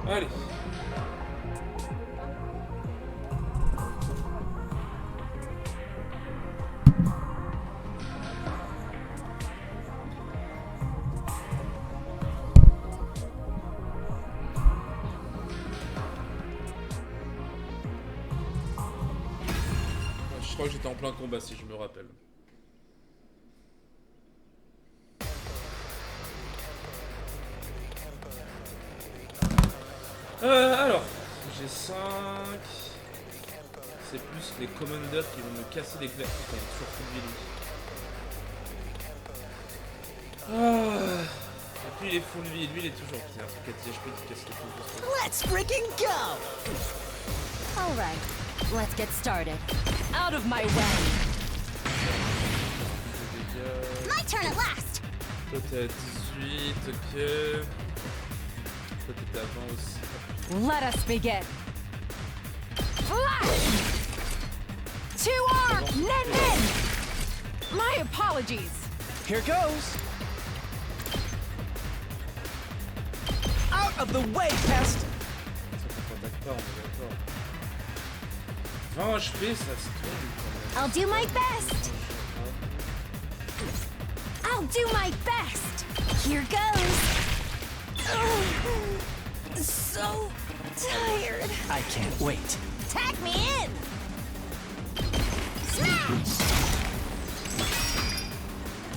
Allez. Je crois que j'étais en plein combat si je me rappelle. Alors, j'ai 5. C'est plus les commanders qui vont me casser les clairs. Putain, il est toujours full vie, lui. Et puis il est full vie, lui il est toujours. Putain, un truc à THP qui casse les couilles. Let's freaking go! All right, let's get started. Out of my way. My turn at last! Toi t'es à 18, ok. Toi t'étais avant aussi. Let us begin. Flash! Two arm, Nen Nen! My apologies. Here goes! Out of the way, pest! Ça contre-attaque pas, on est d'accord. 20 HP, ça se tombe quand même. I'll do my best. I'll do my best. Here goes. So tired. I can't wait. Tag me in. Smash!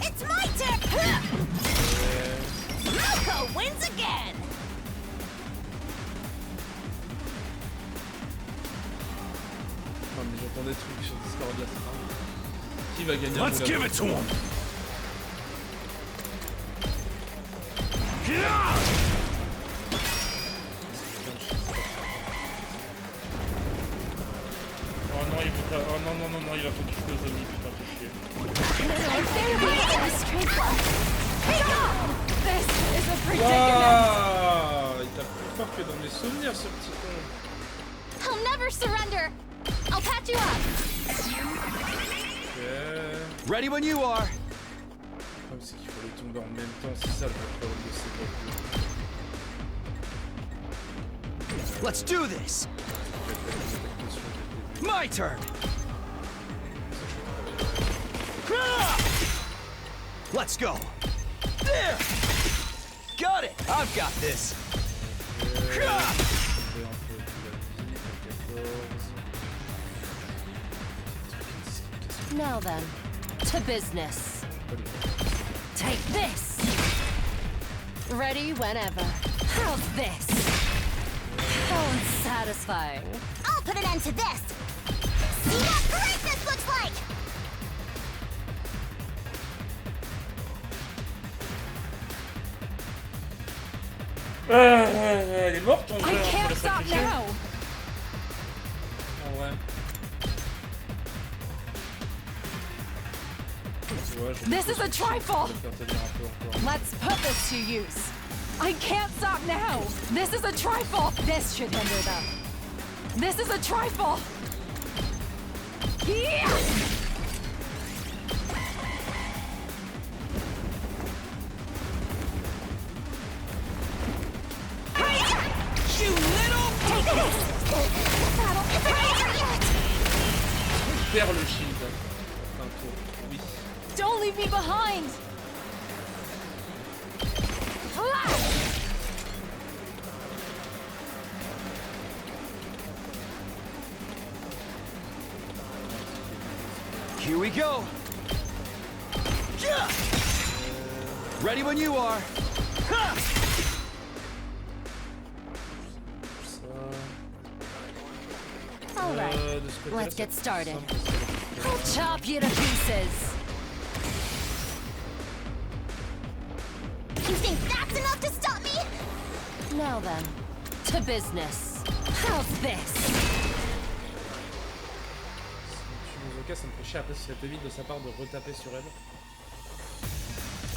It's my turn. Moko wins again. Oh, mais j'entends des trucs sur Discord là, c'est marrant. Qui va gagner? Let's give it to him. Oh non, il faut pas... Oh non, non, non, non, il va faut que je fasse Zombie, putain, fais chier. This is a predicament. Waouh, il tape plus fort que dans mes souvenirs, ce petit con. I'll never surrender. I'll patch you up. Ok. Ready when you are. Le problème, c'est qu'il faut les tomber en même temps, c'est ça le vrai problème de ces blocs. Let's do this. My turn. Let's go. There. Got it. I've got this. Now then, to business. Take this. Ready whenever. How's this? How unsatisfying. I'll put an end to this! See what great this looks like! Elle est morte ton jeu, I hein, can't faut la stop sacrifier. now. En vrai. Tu vois, je This is a trifle. vais faire tenir un peu encore. Let's put this to use. I can't stop now. This is a trifle. This should hinder them. This is a trifle. Yeah. You little. Take this! Battle isn't over yet! Je perds le shield. Enfin, tour. Oui. Don't leave me behind. Flash. Here we go. Ready when you are. Ha! All right. De ce côté-là, Let's ça- get started. ça- I'll chop you to pieces. You think that's enough to stop me? Now then, to business. How's this? Si tu nous au cas, ça me fait chier après si ça t'évite de sa part de retaper sur elle.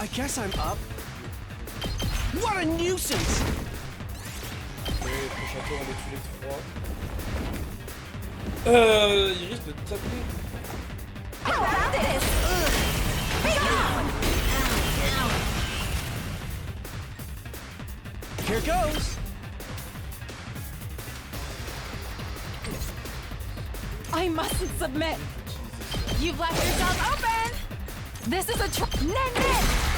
I guess I'm up. What a nuisance! Et prochain tour, on est tous les trois. Il risque de taper. How about this? Be gone! Here goes. I mustn't submit. You've left yourself open. This is a Nen.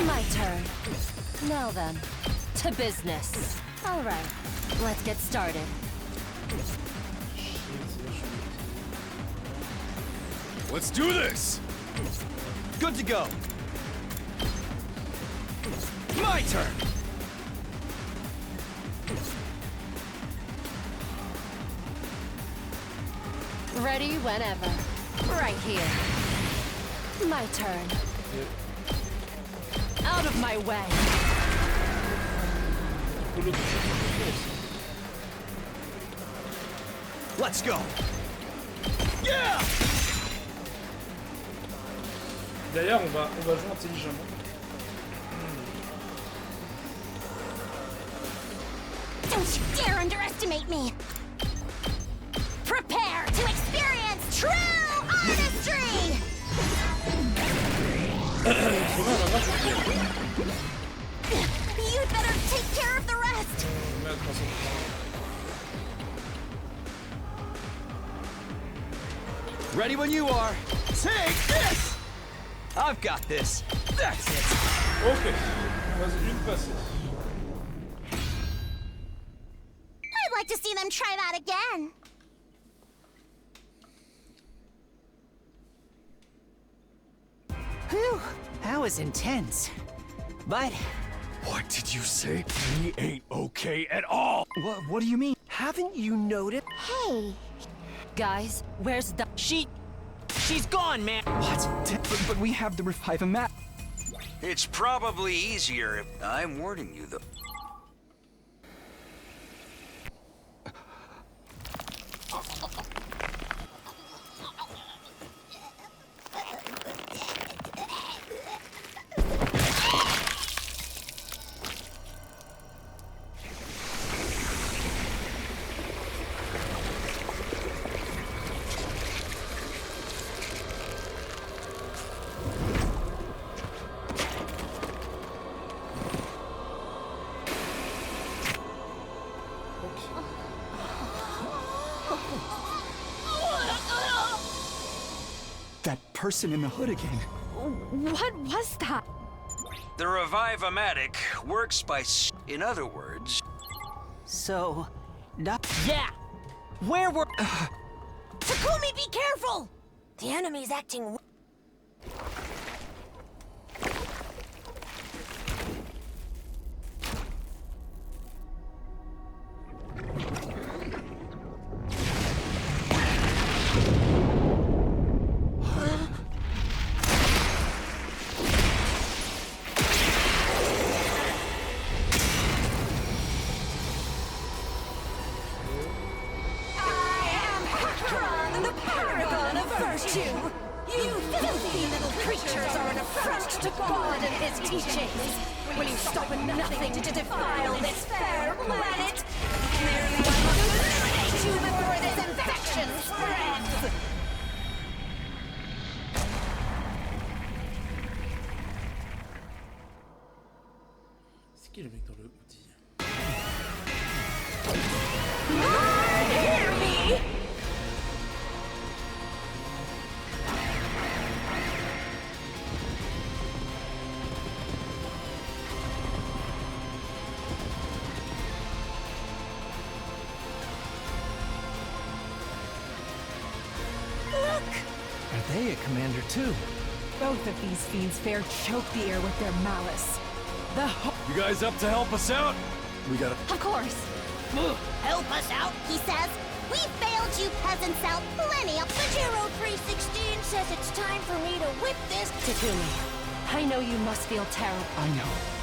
My turn. Now then, to business. All right, let's get started. Let's do this! Good to go. My turn! Ready whenever. Right here. My turn. Out of my way. Let's go! Yeah! D'ailleurs, on va jouer intelligemment. Don't you dare underestimate me! Prepare to experience true artistry! You'd better take care of the rest! Ready when you are. Take this! I've got this. That's it. Ok, vas-y, une passée. I'd like to see them try that again. Whew, that was intense. But What did you say? He ain't okay at all. what do you mean? Haven't you noticed? Hey, Guys, where's the... She's gone, man. What? But we have the revive map. It's probably easier if I'm warning you, though. That person in the hood again. What was that? The Revive-O-Matic works by in other words, So, Yeah! Where were... Takumi, be careful! The enemy's acting. You filthy little creatures are an affront to God and his teachings. Will you stop at nothing to defile this fair planet? Clearly I must eliminate you before this infection spreads! C'est qui le mec dans le hoodie? Hear me! are they a commander too? Both of these fiends fair choke the air with their malice. The You guys up to help us out? We gotta... Of course. Help us out, he says. We failed you peasants out plenty of. Pajero 316 says it's time for me to whip this. Takumi, I know you must feel terrible. I know.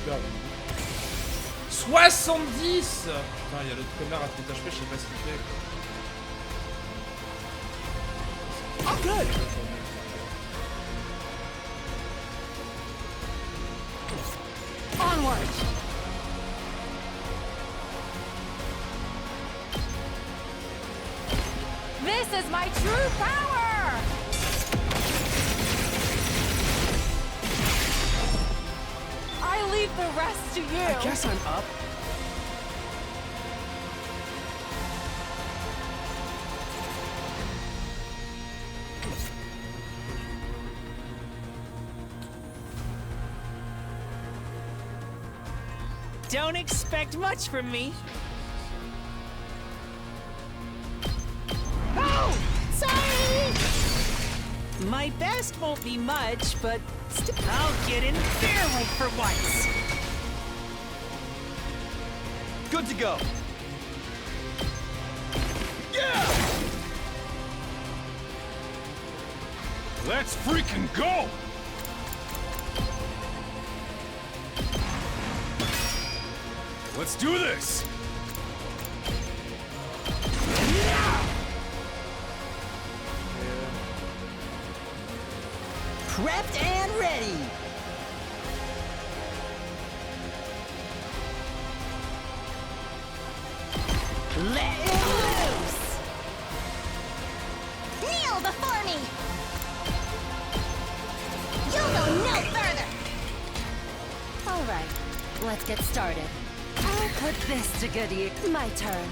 Super. 70. Putain, il y a l'autre connard à THP, je sais pas ce qu'il fait. Oh, good. Onward! This is my true power! I leave the rest to you. I guess I'm up. Don't expect much from me. Oh! Sorry! My best won't be much, but I'll get in their way for once. Good to go. Yeah! Let's freaking go! Let's do this! Prepped and ready. Let it loose! Kneel before me! You'll go no further! Alright, let's get started. I'll put this to good use. My turn.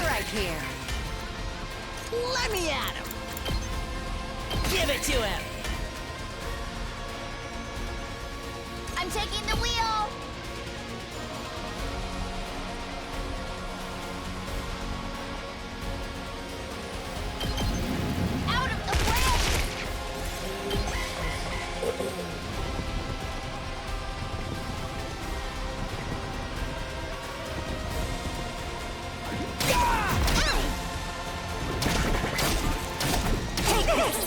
Right here. Let me at him. Give it to him. I'm taking the wheel! Out of the way! Take this!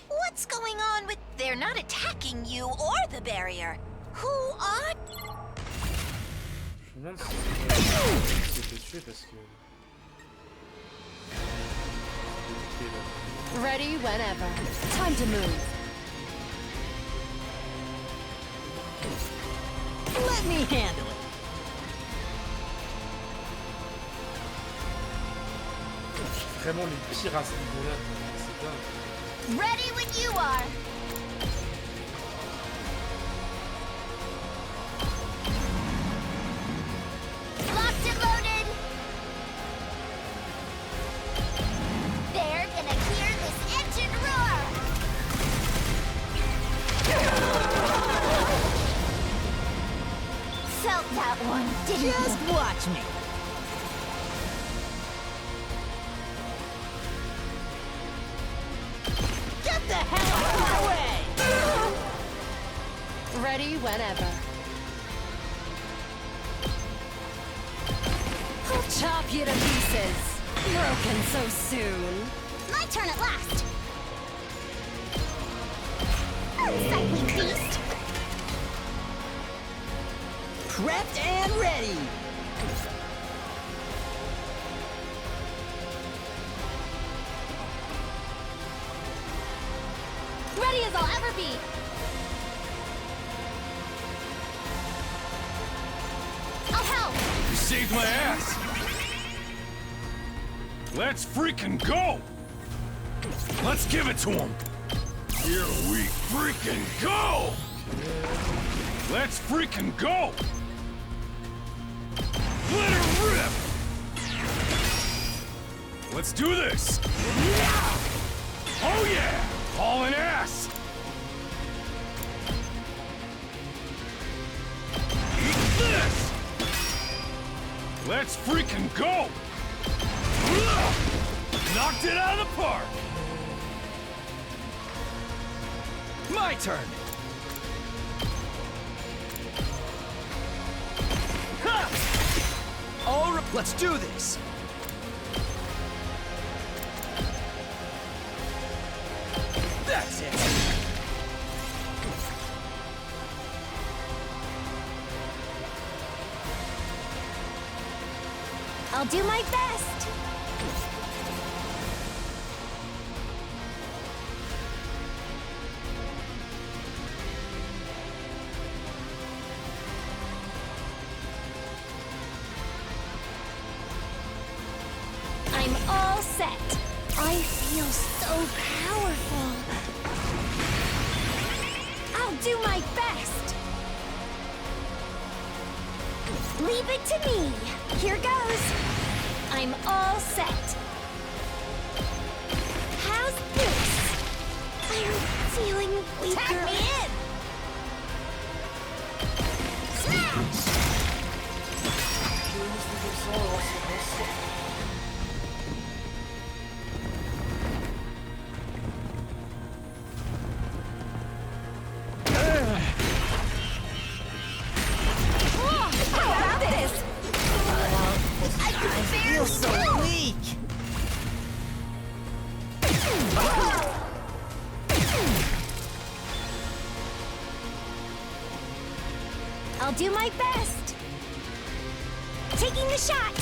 What's going on with... They're not attacking you or the barrier. Who are... Je me demande si c'était tué parce que. Ready whenever. Time to move. Let me handle it. Vraiment les pires à ce niveau-là, c'est dingue. Ready when you are. Locked and loaded. They're gonna hear this engine roar. Felt that one, didn't you? Just watch me. Get the hell out of my way! Ready whenever. I'll chop you to pieces. Broken so soon. My turn at last. Unsightly beast. Prepped and ready. Ready as I'll ever be. I'll help. You saved my ass! Let's freaking go! Let's give it to him! Here we freaking go! Let's freaking go! Let her rip! Let's do this! Oh yeah! Hauling ass! Eat this! Let's freaking go! Knocked it out of the park! My turn. Ha! All right, let's do this. That's it. I'll do my best. I'm all set. I feel so powerful. I'll do my best. Leave it to me. Here goes. I'm all set. How's this? I'm feeling weaker. Tag me in. Smash! I'll do my best. Taking the shot.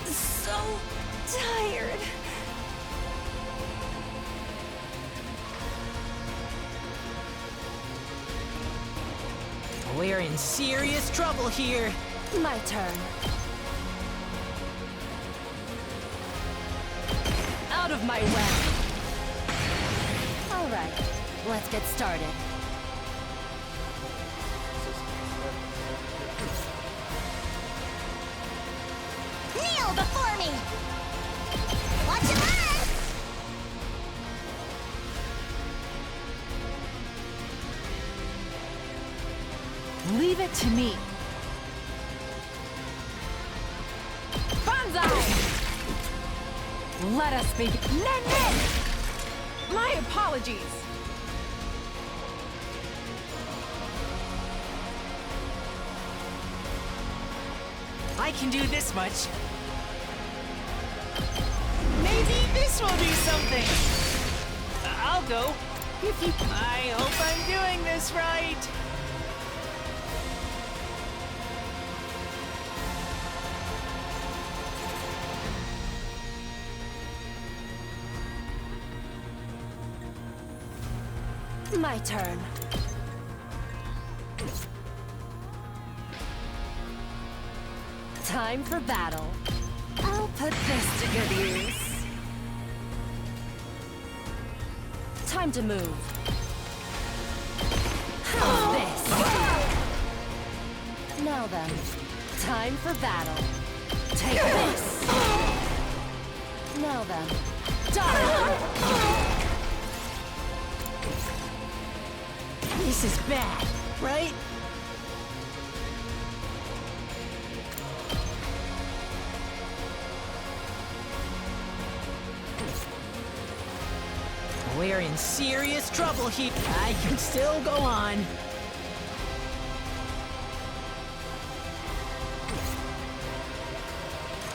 So tired. We're in serious trouble here. My turn. Out of my way. All right, let's get started. Kneel before me. Watch your legs. Leave it to me. Banzai! Let us begin. Nen! My apologies. I can do this much. Maybe this will do something. I'll go. I hope I'm doing this right. My turn. Time for battle. I'll put this to good use. Time to move. How's this? Now then, time for battle. Take this. Now then, die. This is bad, right? We're in serious trouble here. I can still go on.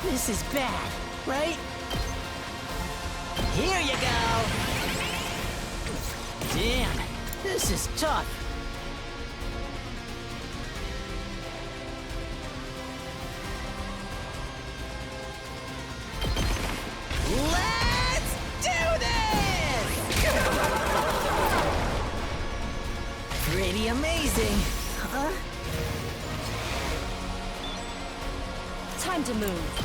This is bad, right? Here you go! Damn, this is tough. Let's do this! Pretty amazing, huh? Time to move.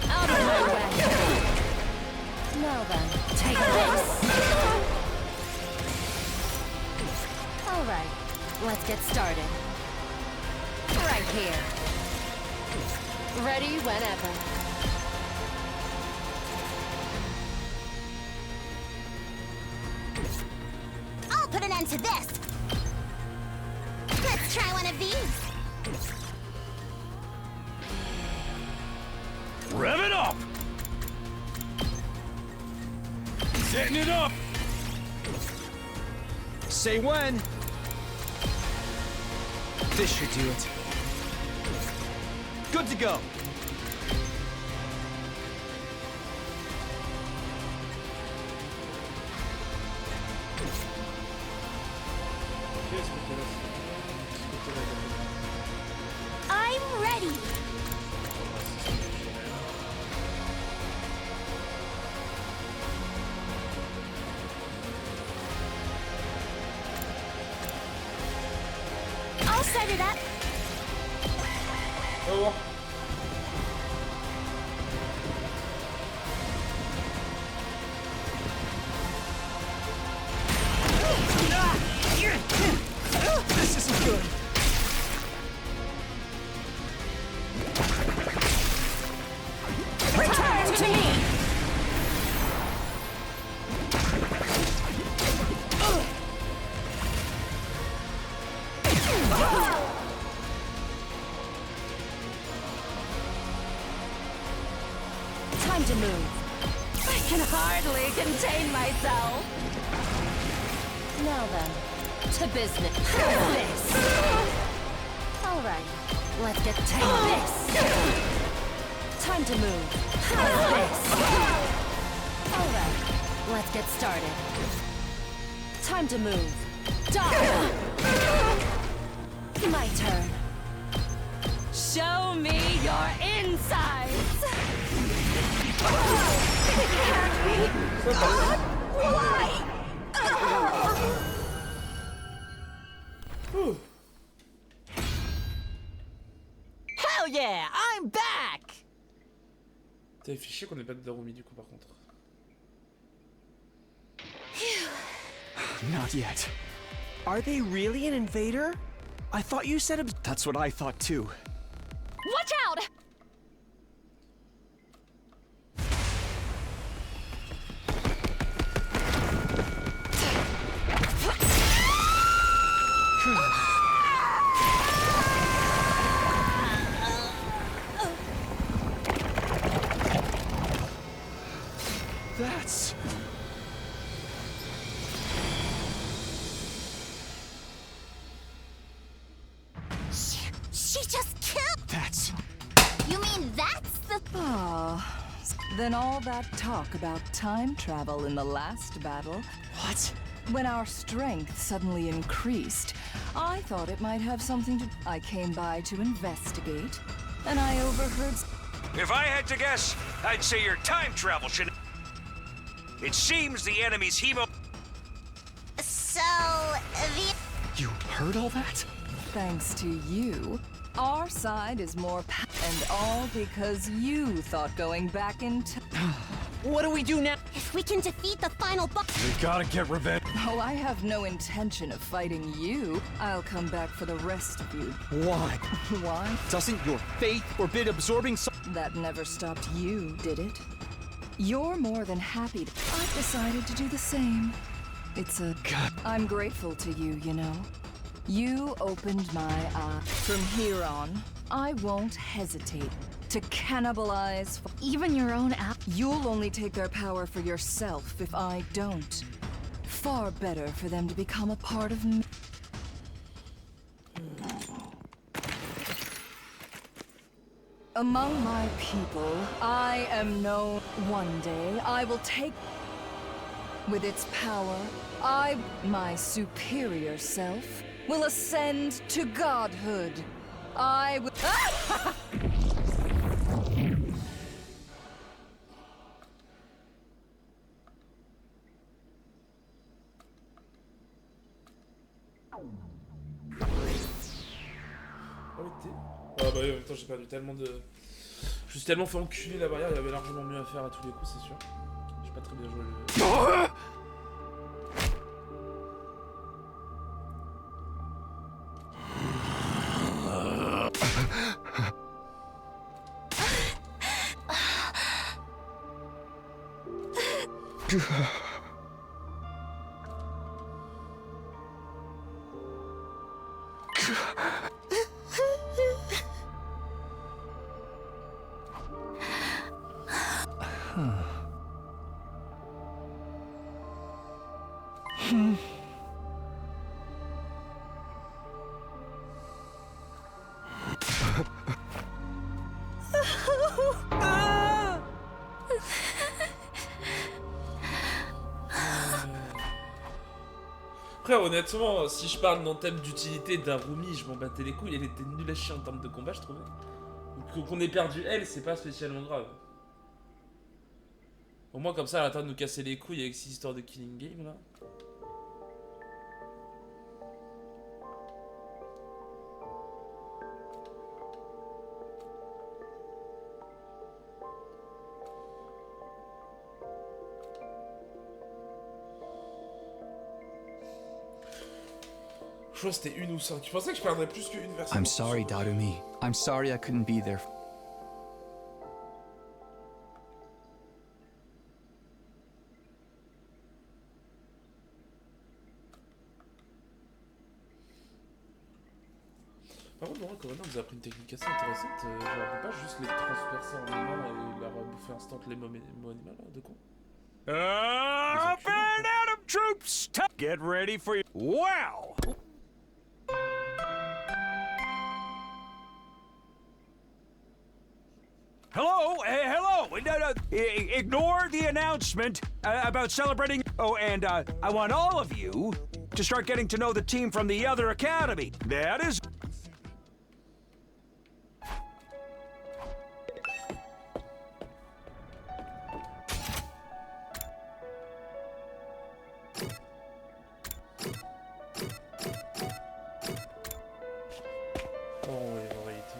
Out of my way. Now then, take this. All right, let's get started. Right here. Ready whenever. I'll put an end to this. Let's try one of these. Rev it up! Setting it up! Say when. This should do it. Good to go. set it up. Au revoir. This isn't good. Return to me! Time to move. I can hardly contain myself. Now then, to business. This. All right, let's get to this. Time to move. This. All right, let's get started. Time to move. Die. My turn. Show me your insides. It can't be. Why? Hell yeah, I'm back! T'as fait chier qu'on ait pas de Darumi du coup par contre. Not yet. Are they really an invader? I thought you said it. That's what I thought too. Watch out! That's... She just killed. That's... You mean that's the. Ah, then all that talk about time travel in the last battle, What? when our strength suddenly increased, I thought it might have something to... I came by to investigate, and I overheard... If I had to guess, I'd say your time travel should. It seems the enemy's hemo. So the. You heard all that? Thanks to you, our side is more and all because you thought going back in time... What do we do now? If we can defeat the final boss. We gotta get revenge. Oh, I have no intention of fighting you. I'll come back for the rest of you. Why? Why? Doesn't your faith forbid absorbing so... That never stopped you, did it? You're more than happy to... I've decided to do the same. It's a... God. I'm grateful to you, you know. You opened my eyes. From here on, I won't hesitate to cannibalize... Even your own app. You'll only take their power for yourself if I don't. Far better for them to become a part of me. Among my people, I am known. One day, I will take... With its power, my superior self, will ascend to godhood. I will... Ah bah oui, en même temps j'ai perdu tellement de... Je me suis tellement fait enculer la barrière, il y avait largement mieux à faire à tous les coups, c'est sûr. J'ai pas très bien joué le... Après honnêtement, si je parle d'un thème d'utilité d'Arumi, je m'en battais les couilles, elle était nulle à chier en termes de combat je trouvais. Donc qu'on ait perdu elle, c'est pas spécialement grave. Au moins comme ça elle attend de nous casser les couilles avec ces histoires de killing game là. Je crois que c'était 1 ou 5. Je pensais que je perdrais plus qu'une version. I'm sorry, Darumi. I'm sorry I couldn't be there. Par contre, Laura Corona nous a appris une technique assez intéressante. Genre, on peut pas juste les transpercer en humain et leur bouffer instant les mots animaux, de con. Up and at 'em, troops! Get ready for your... Wow! Hello? Hello? Ignore the announcement about celebrating... Oh, and I want all of you to start getting to know the team from the other academy. That is... Oh, il va envoyer tout.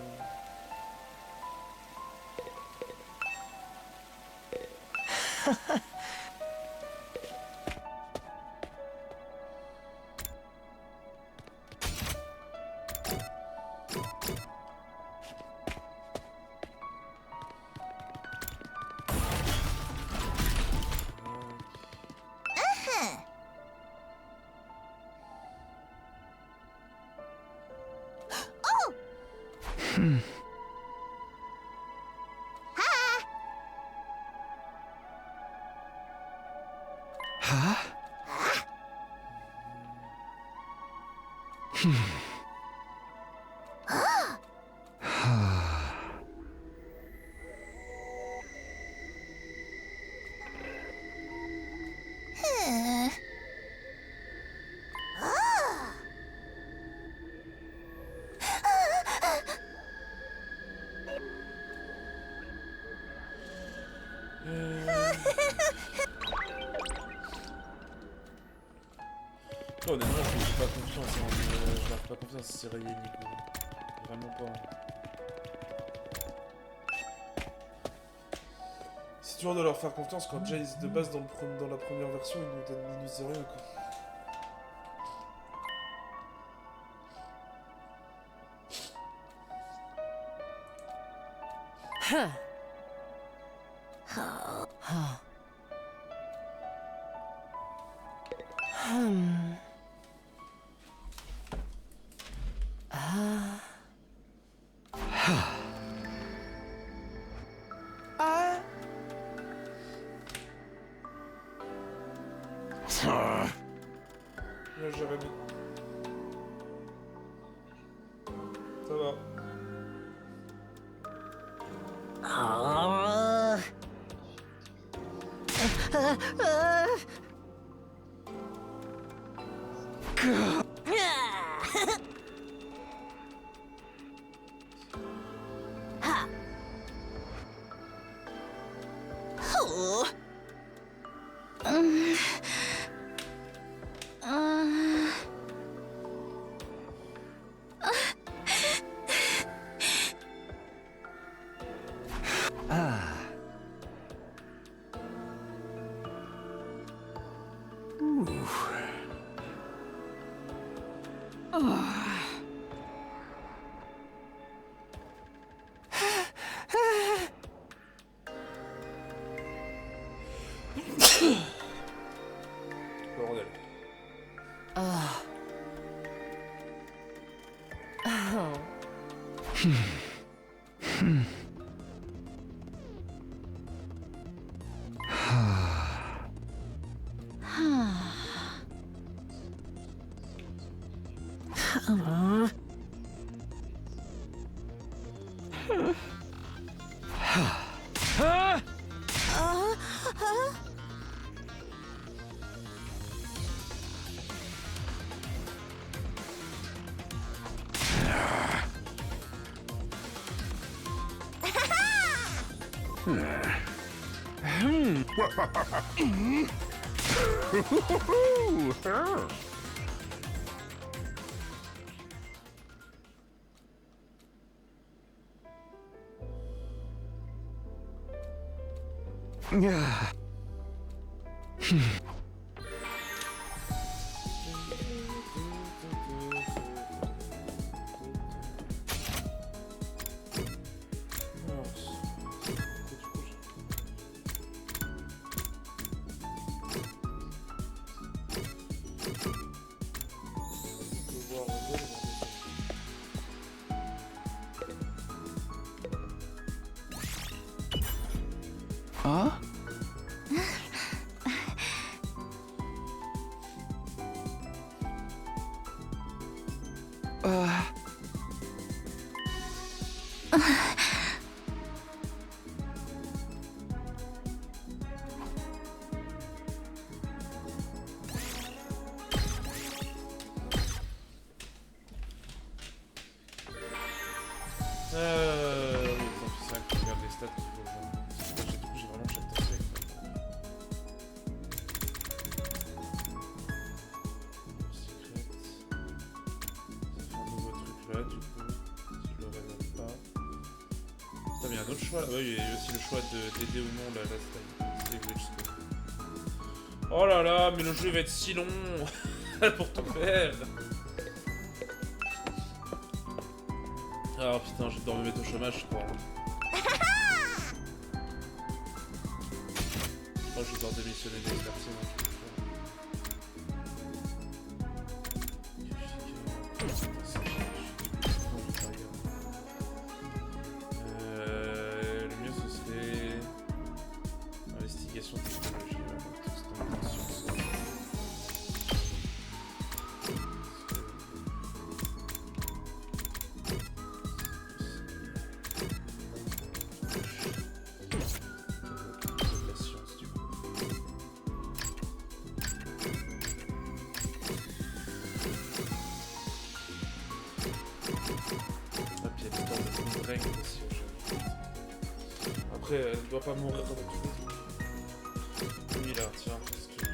Honnêtement, je n'ai pas confiance en... je n'ai pas confiance en Cyril et Nico. Vraiment pas. C'est dur de leur faire confiance quand Jace de base dans la première version il nous disait rien quoi. Bien, Jérémy. Ça va. Bordel. Yeah. Oui, tant pis, c'est vrai que je regarde les stats qu'il faut voir. J'ai vraiment chaque tassé. Secret. Ça fait un nouveau truc là, du coup. Si je le révèle pas. Putain, mais il y a un autre choix là. Ouais, il y a aussi le choix d'aider ou non la style glitch. Oh là là, mais le jeu va être si long pour tout faire. Ah putain, je dois me mettre au chômage, je crois. Je crois que je dois démissionner des personnes. Le mieux ce serait investigation technologie. Après, elle ne doit pas mourir dans tout. Oui, là, tiens, parce que...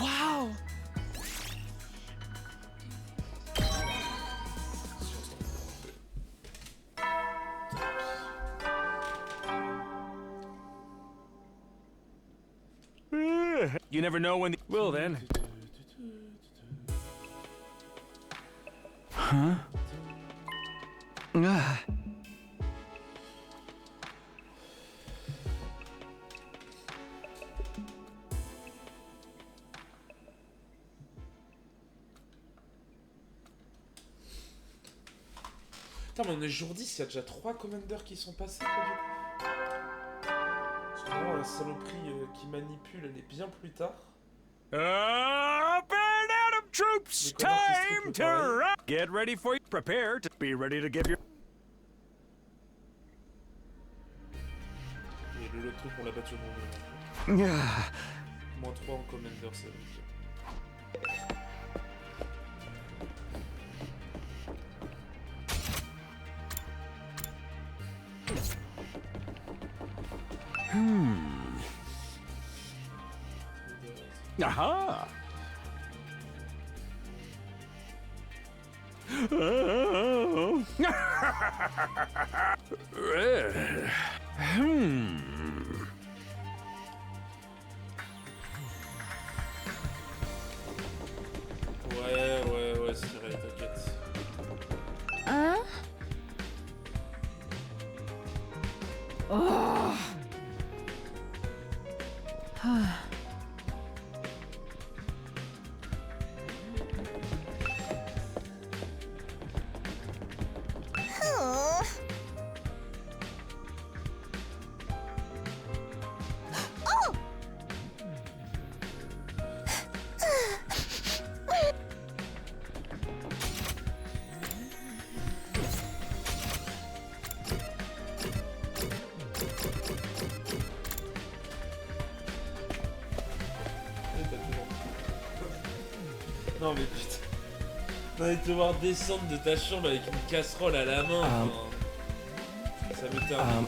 Wow! You never know when the... Well then. Huh? Putain, mais on est jour 10, il y a déjà 3 commanders qui sont passés, quoi, du coup. Parce que vraiment, la saloperie qui manipule, elle est bien plus tard. Up and out of troops! Les commanders qui se Time trouvent to pareil. rock! Get ready for you. Prepare to be ready to give your... Et l'autre truc, on l'a battu au moment. Moins 3 en commander, c'est vrai. Aha! Ouais, c'est vrai, t'inquiète. Hein? Oh. Oh. Oh. Non mais putain. On allait devoir descendre de ta chambre avec une casserole à la main. Enfin, ça me termine.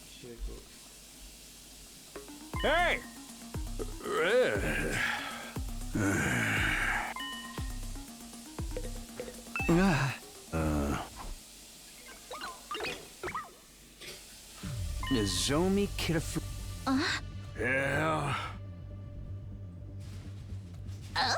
Ok, go. Hey! Nozomi Kitafu. Yeah. Ah!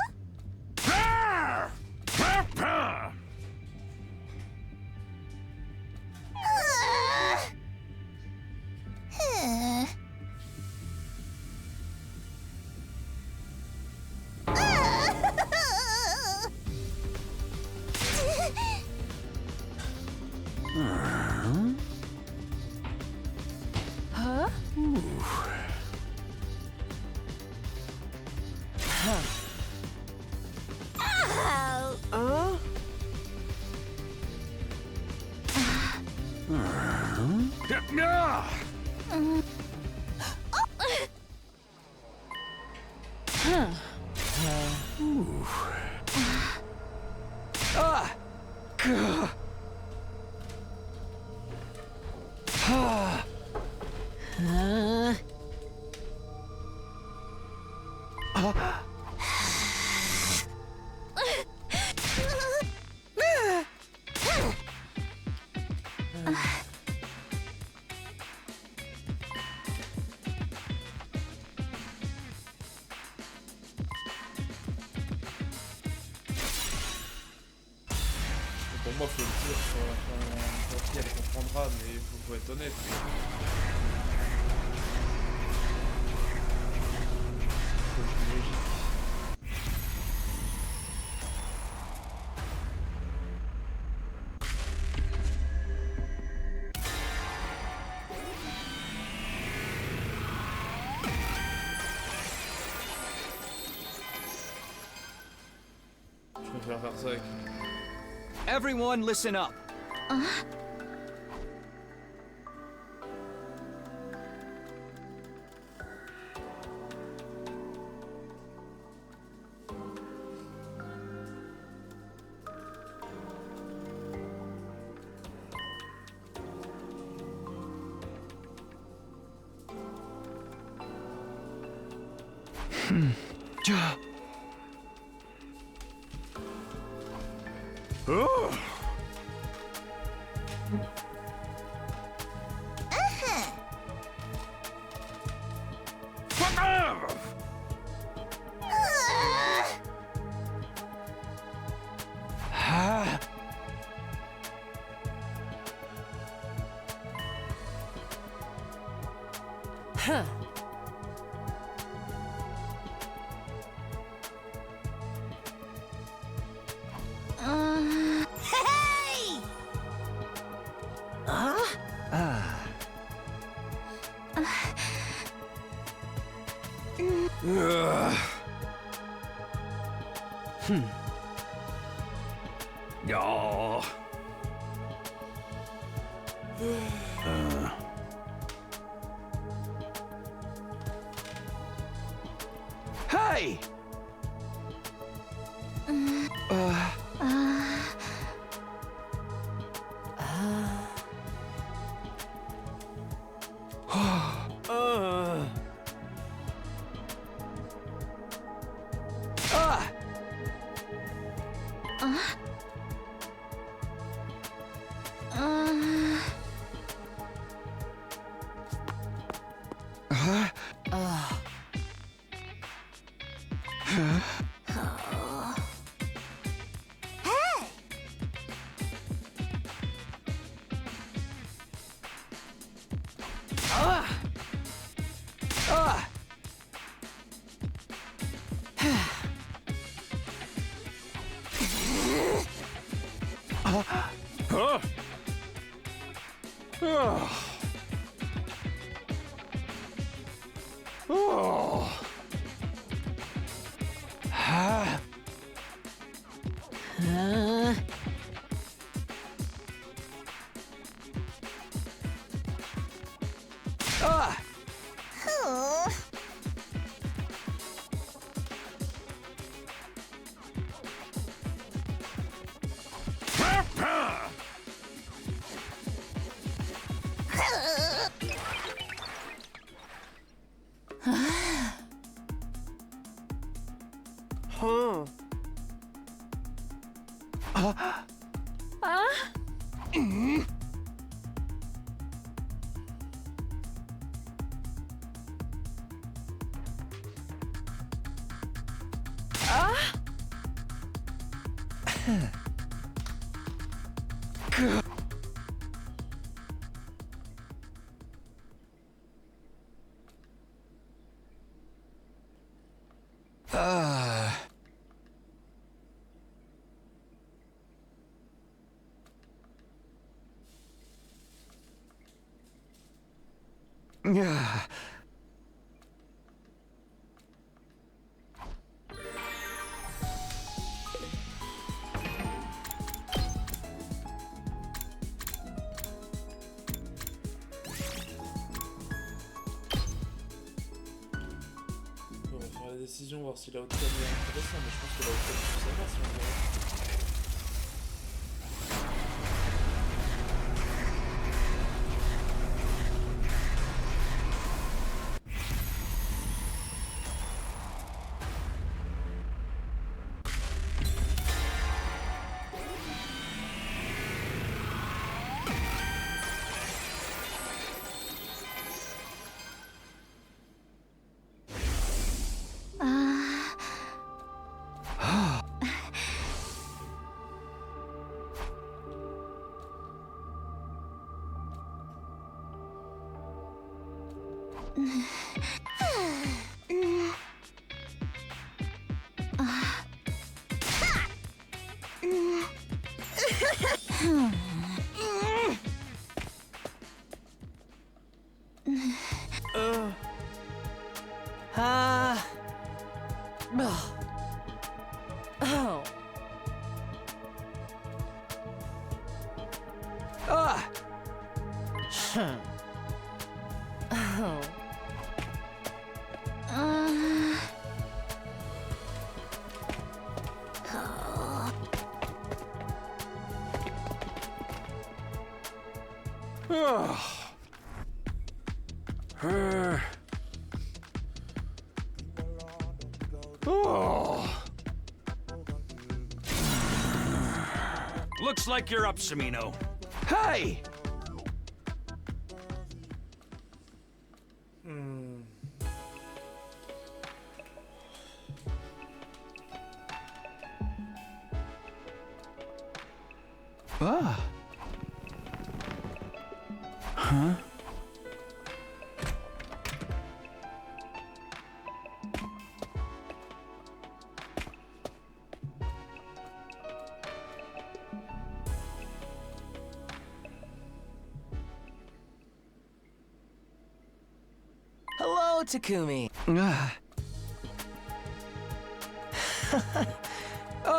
Papa! Pour moi, faut le dire sur la fille, elle comprendra, mais faut être honnête. Faut que je logique. Je préfère faire ça avec. Everyone, listen up. Hey! Oh. Hey! Huh. Yeah. On va faire la décision, voir si la haute est intéressant, mais je pense que la haute tout savoir si on verra. Oh. Oh. Looks like you're up, Samino. Hey! Hello, Takumi. Hey!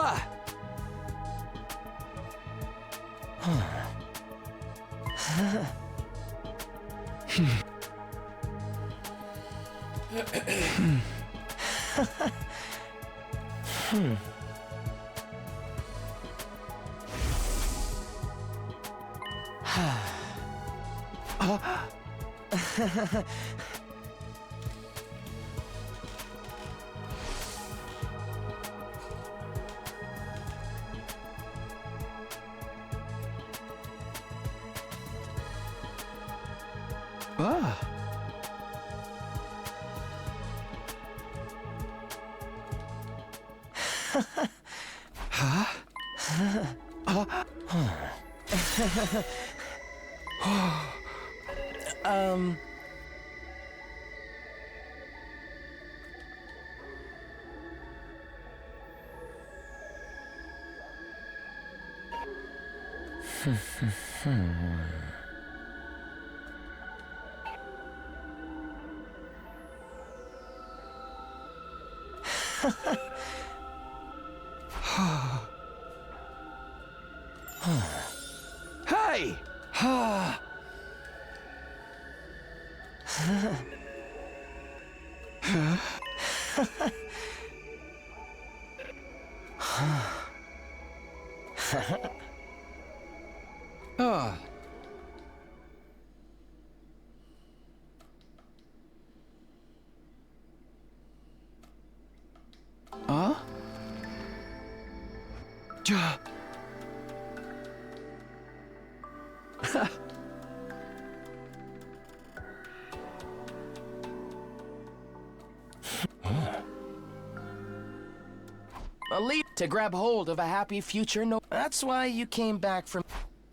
A leap to grab hold of a happy future. No, that's why you came back from.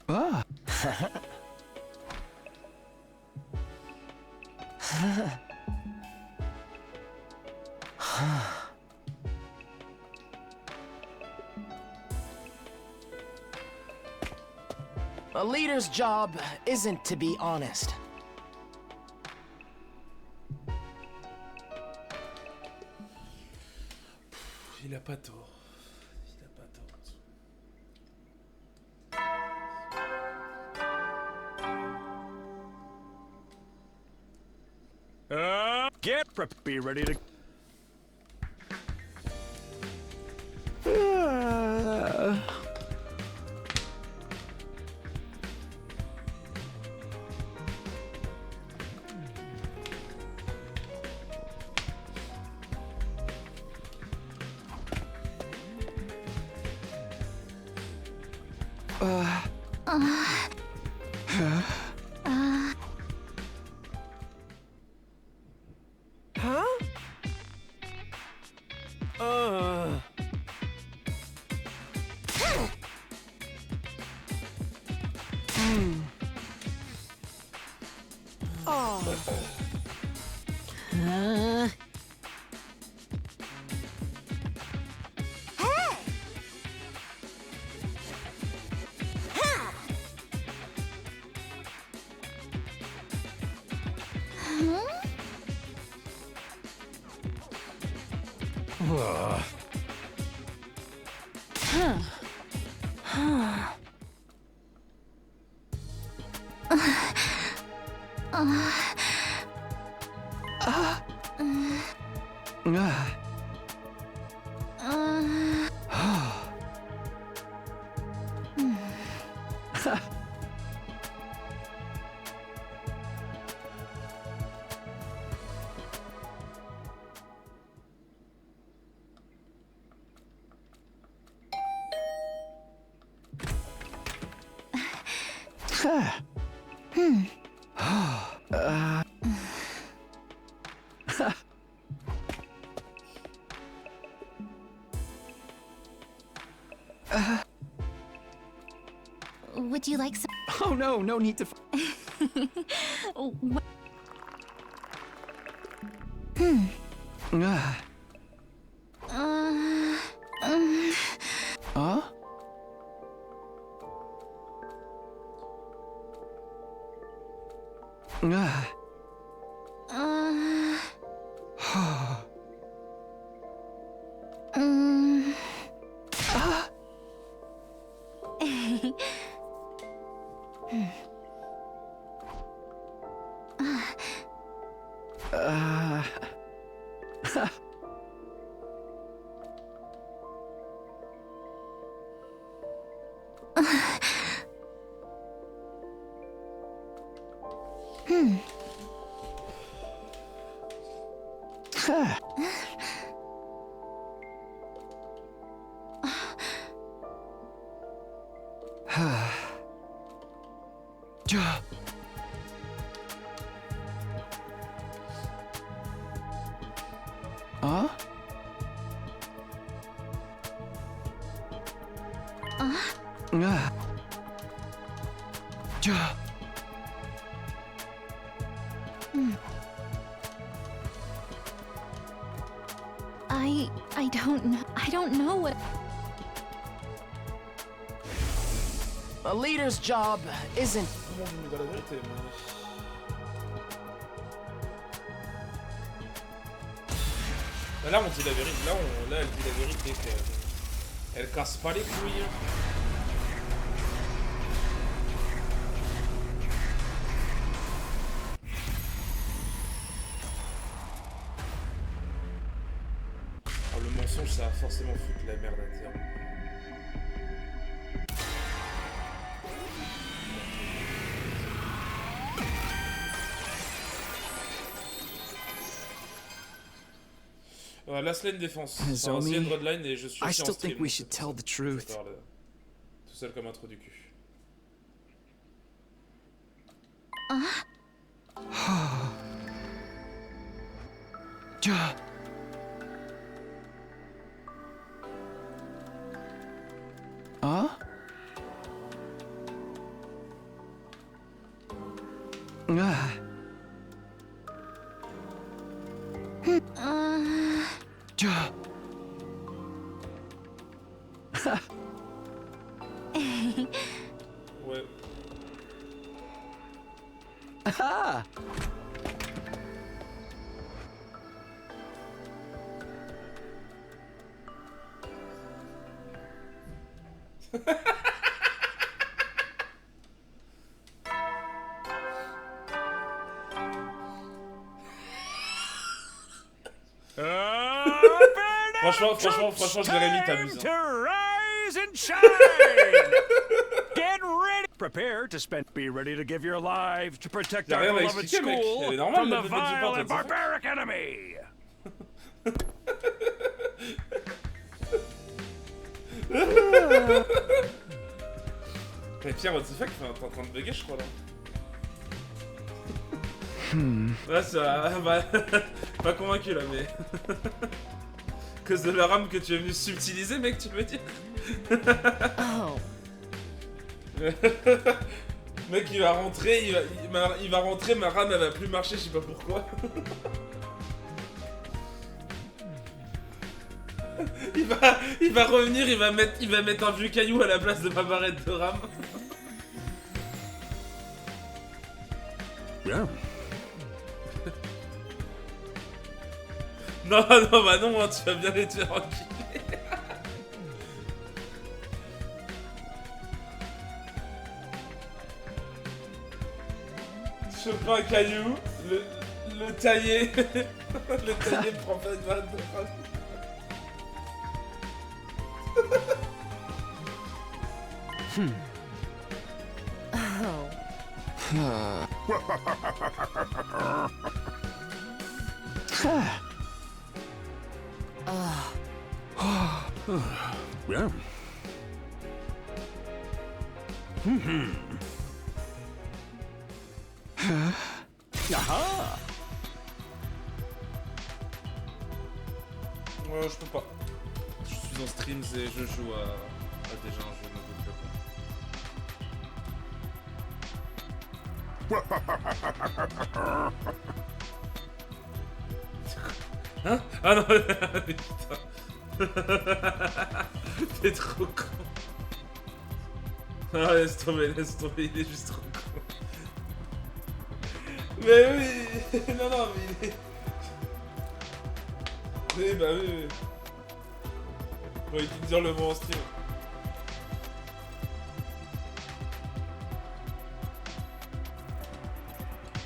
Ah. A leader's job isn't to be honest. Il a pas tort. Il a pas tort. Be ready to. Would you like some? Oh no, no need to. Huh? I don't know what. A leader's job isn't. Comment vous me dire la vérité, moi. Là, on dit la vérité. Là, elle dit la vérité. Elle casse pas les couilles. Oh, le mensonge, ça va forcément foutre la merde à dire. Last lane défense. Ancienne redline et je suis I aussi still en stream. think we should tell the truth. Tout seul comme un trou du cul. Ouais. Franchement, je l'aurais mis t'amuses. To rise and shine. Get ready. Prepare to spend. Be ready to give your lives to protect Y'a our rien à beloved expliquer, mec. school Elle est normale, from la the bête de support, vile and elle s'en fout. barbaric enemy. Mais Pierre, what the fuck, t'es en train de bugger, je crois, là. Ouais, ça... Bah... pas convaincu, là, mais... Cause de la rame que tu es venu subtiliser, mec, tu veux dire? Oh. Mec, il va rentrer, il va rentrer, ma rame, elle va plus marcher, je sais pas pourquoi. il va revenir, il va mettre un vieux caillou à la place de ma barrette de rame. Yeah. Non, bah non, hein, tu vas bien les tuer enculer. Je prends un caillou, le tailler, le tailler me prend pas de barrette de rame. Yeah. Aha. Je peux pas. Je suis en streams et je joue à déjà un jeu de développement. Hein? Ah non, putain. T'es trop con. Ah, laisse tomber, il est juste trop con. Mais oui, non, mais il est... Oui, bah oui. Bon, il dit dire le mot en stream.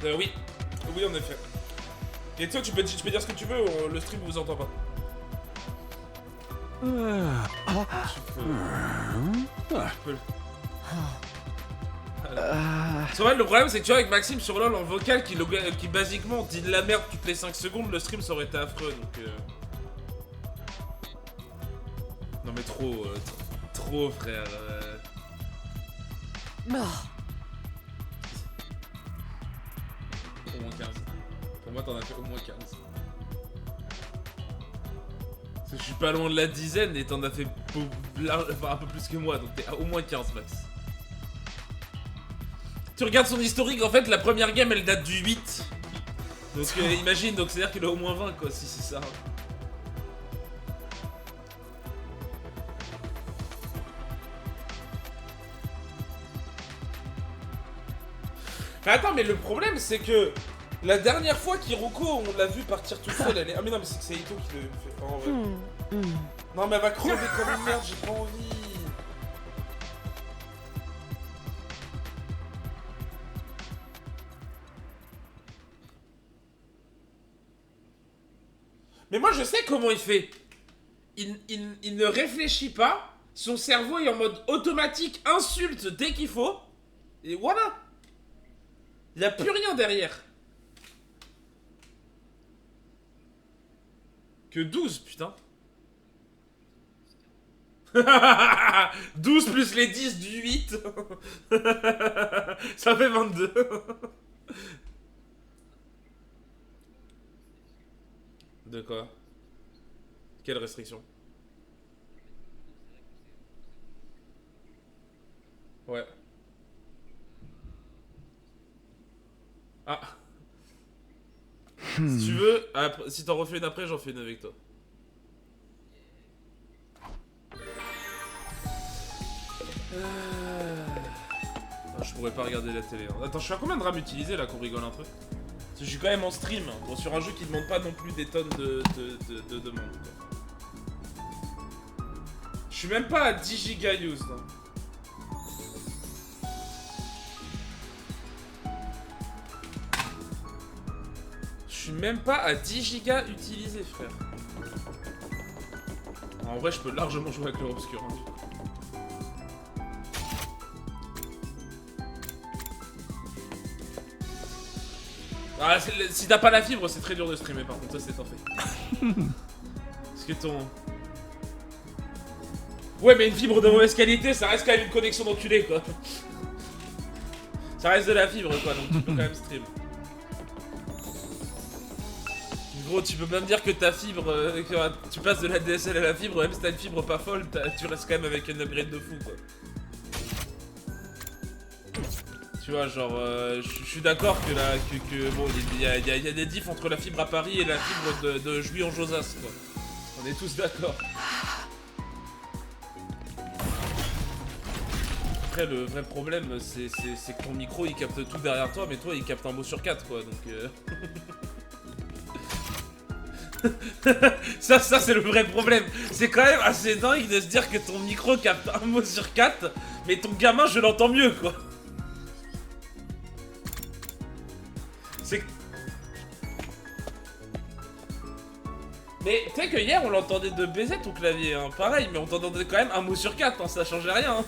Oui, en effet. Et toi, tu peux dire ce que tu veux, le stream vous entend pas. C'est vrai, le problème c'est que tu vois avec Maxime sur LoL en vocal qui basiquement dit de la merde toutes les 5 secondes, le stream ça aurait été affreux donc Non mais trop frère. Au moins 15. Pour moi t'en as fait au moins 15. Parce que je suis pas loin de la dizaine et t'en as fait un peu plus que moi, donc t'es à au moins 15 max. Tu regardes son historique, en fait la première game elle date du 8. Donc imagine, donc c'est à dire qu'il a au moins 20 quoi, si c'est ça. Mais attends, mais le problème c'est que la dernière fois qu'Hiroko on l'a vu partir tout seul, elle est... Ah mais non mais c'est Ito qui le fait. Oh, ouais. Non mais elle va crever comme une merde, j'ai pas envie. Mais moi je sais comment il fait. Il ne réfléchit pas, son cerveau est en mode automatique, insulte dès qu'il faut, et voilà. Il n'y a plus rien derrière. Que 12, putain. 12 plus les 10 du 8. Ça fait 22. De quoi? Quelle restriction? Ouais. Ah. Si tu veux, après, si t'en refais une après, j'en fais une avec toi. Non, je pourrais pas regarder la télé. Hein. Attends, je suis à combien de RAM utilisé là qu'on rigole un peu? Parce que je suis quand même en stream, bon, sur un jeu qui demande pas non plus des tonnes de demandes. Quoi. Je suis même pas à 10 giga used. Hein. Je suis même pas à 10 gigas utilisés, frère. En vrai, je peux largement jouer avec le obscur. Hein. Ah, si t'as pas la fibre, c'est très dur de streamer, par contre, ça c'est un fait. Parce que ton... Ouais, mais une fibre de mauvaise qualité, ça reste quand même une connexion d'enculé, quoi. Ça reste de la fibre, quoi, donc tu peux quand même stream. Gros, tu peux même dire que ta fibre, que tu passes de la DSL à la fibre, même si t'as une fibre pas folle, tu restes quand même avec un upgrade de fou, quoi. Tu vois, genre, je suis d'accord que là, bon, il y a des diffs entre la fibre à Paris et la fibre de Jouy en Josas, quoi. On est tous d'accord. Après, le vrai problème, c'est que ton micro, il capte tout derrière toi, mais toi, il capte un mot sur 4, quoi, donc... ça c'est le vrai problème. C'est quand même assez dingue de se dire que ton micro capte un mot sur 4, mais ton gamin, je l'entends mieux, quoi. Mais tu sais que hier on l'entendait de baiser ton clavier, hein. Pareil, mais on t'entendait quand même un mot sur 4, hein. Ça changeait rien. Hein.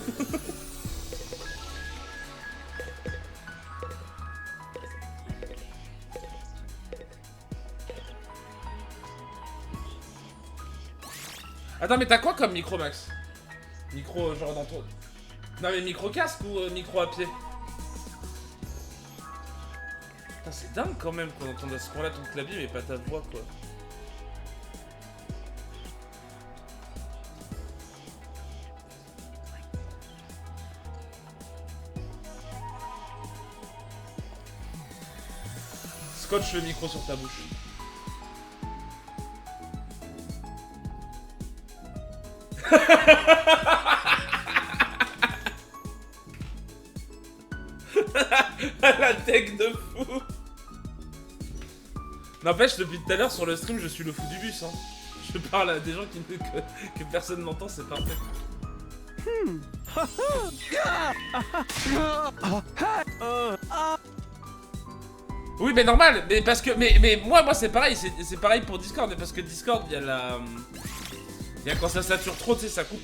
Attends, mais t'as quoi comme micro, Max? Micro genre dans ton... Non mais micro casque ou micro à pied? Putain, c'est dingue quand même qu'on entende à ce point-là ton clavier mais pas ta voix, quoi. Scotch le micro sur ta bouche. La tech de fou. N'empêche, depuis tout à l'heure sur le stream, je suis le fou du bus. Hein. Je parle à des gens que personne n'entend, c'est parfait. Oui, mais normal, mais parce que mais moi c'est pareil, c'est pareil pour Discord, mais parce que Discord, il y a la quand ça sature trop, tu sais, ça coupe.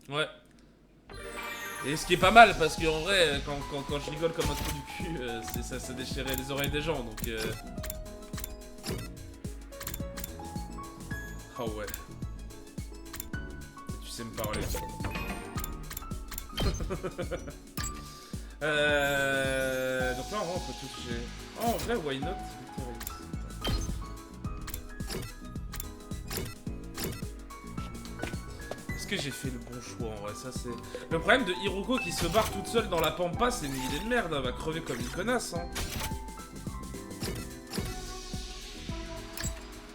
Ouais. Et ce qui est pas mal, parce qu'en vrai, quand je rigole comme un trou du cul, ça déchirait les oreilles des gens, donc Oh ouais. Tu sais me parler. Donc là, on peut toucher. Oh, en vrai, why not? Est-ce que j'ai fait le bon choix en vrai? Ça, c'est. Le problème de Hiroko qui se barre toute seule dans la pampa, c'est une idée de merde. Elle va crever comme une connasse. Hein.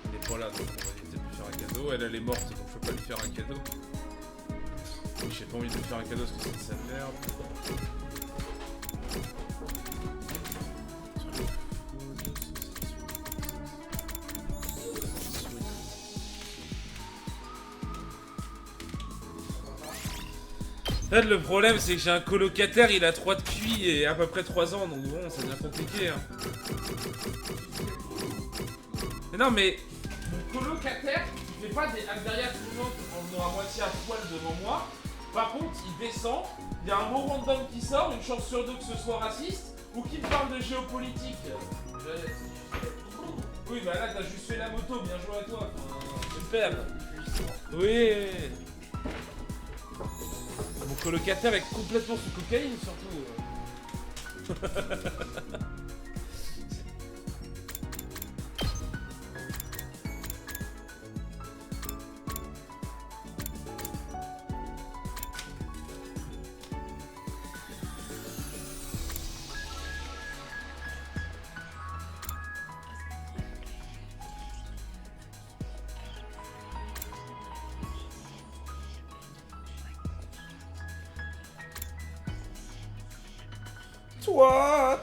Elle est pas là, donc on va éviter de lui faire un cadeau. Elle est morte, donc je peux pas lui faire un cadeau. J'ai pas envie de lui faire un cadeau parce que c'est de sa merde. Là, le problème, c'est que j'ai un colocataire, il a 3 de QI et à peu près 3 ans, donc bon, ça devient compliqué. Hein. Mais non, mais mon colocataire, il fait pas des actes derrière tout le monde en venant à moitié à poil devant moi. Par contre, il descend, il y a un mot random qui sort, une chance sur 2 que ce soit raciste, ou qu'il me parle de géopolitique. Oui, bah là, t'as juste fait la moto, bien joué à toi. Enfin, super. Oui. Mon colocataire est complètement sous cocaïne, surtout.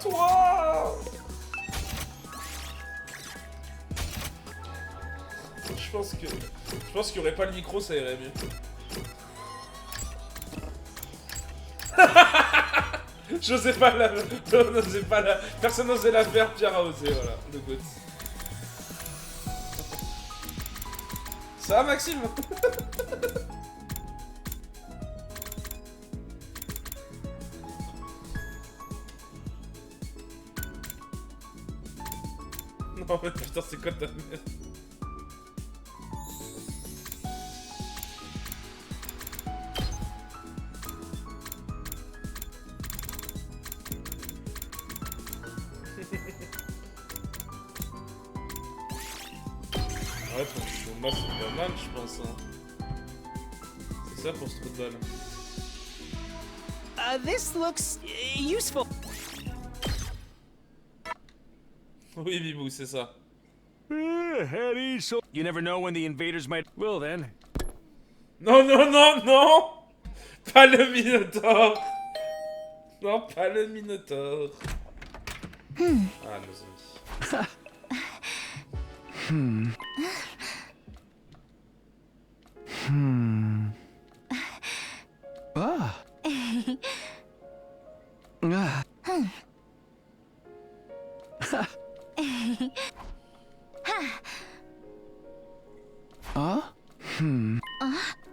Toi. Je pense qu'il y aurait pas le micro, ça irait mieux. J'osais pas la... Personne n'osait la faire, Pierre a osé, voilà, le goût. Ça va, Maxime? Non mais putain, c'est quoi ta merde? Ouais, pour le Shuma, c'est pas mal, je pense. Hein. C'est ça pour ce trou de balle. This looks useful. Oui, Bibou, c'est ça. You never know when the invaders might. Well then. Non, non, non, non! Pas le Minotaure! Non, pas le Minotaure. Ah, nos amis. Ah.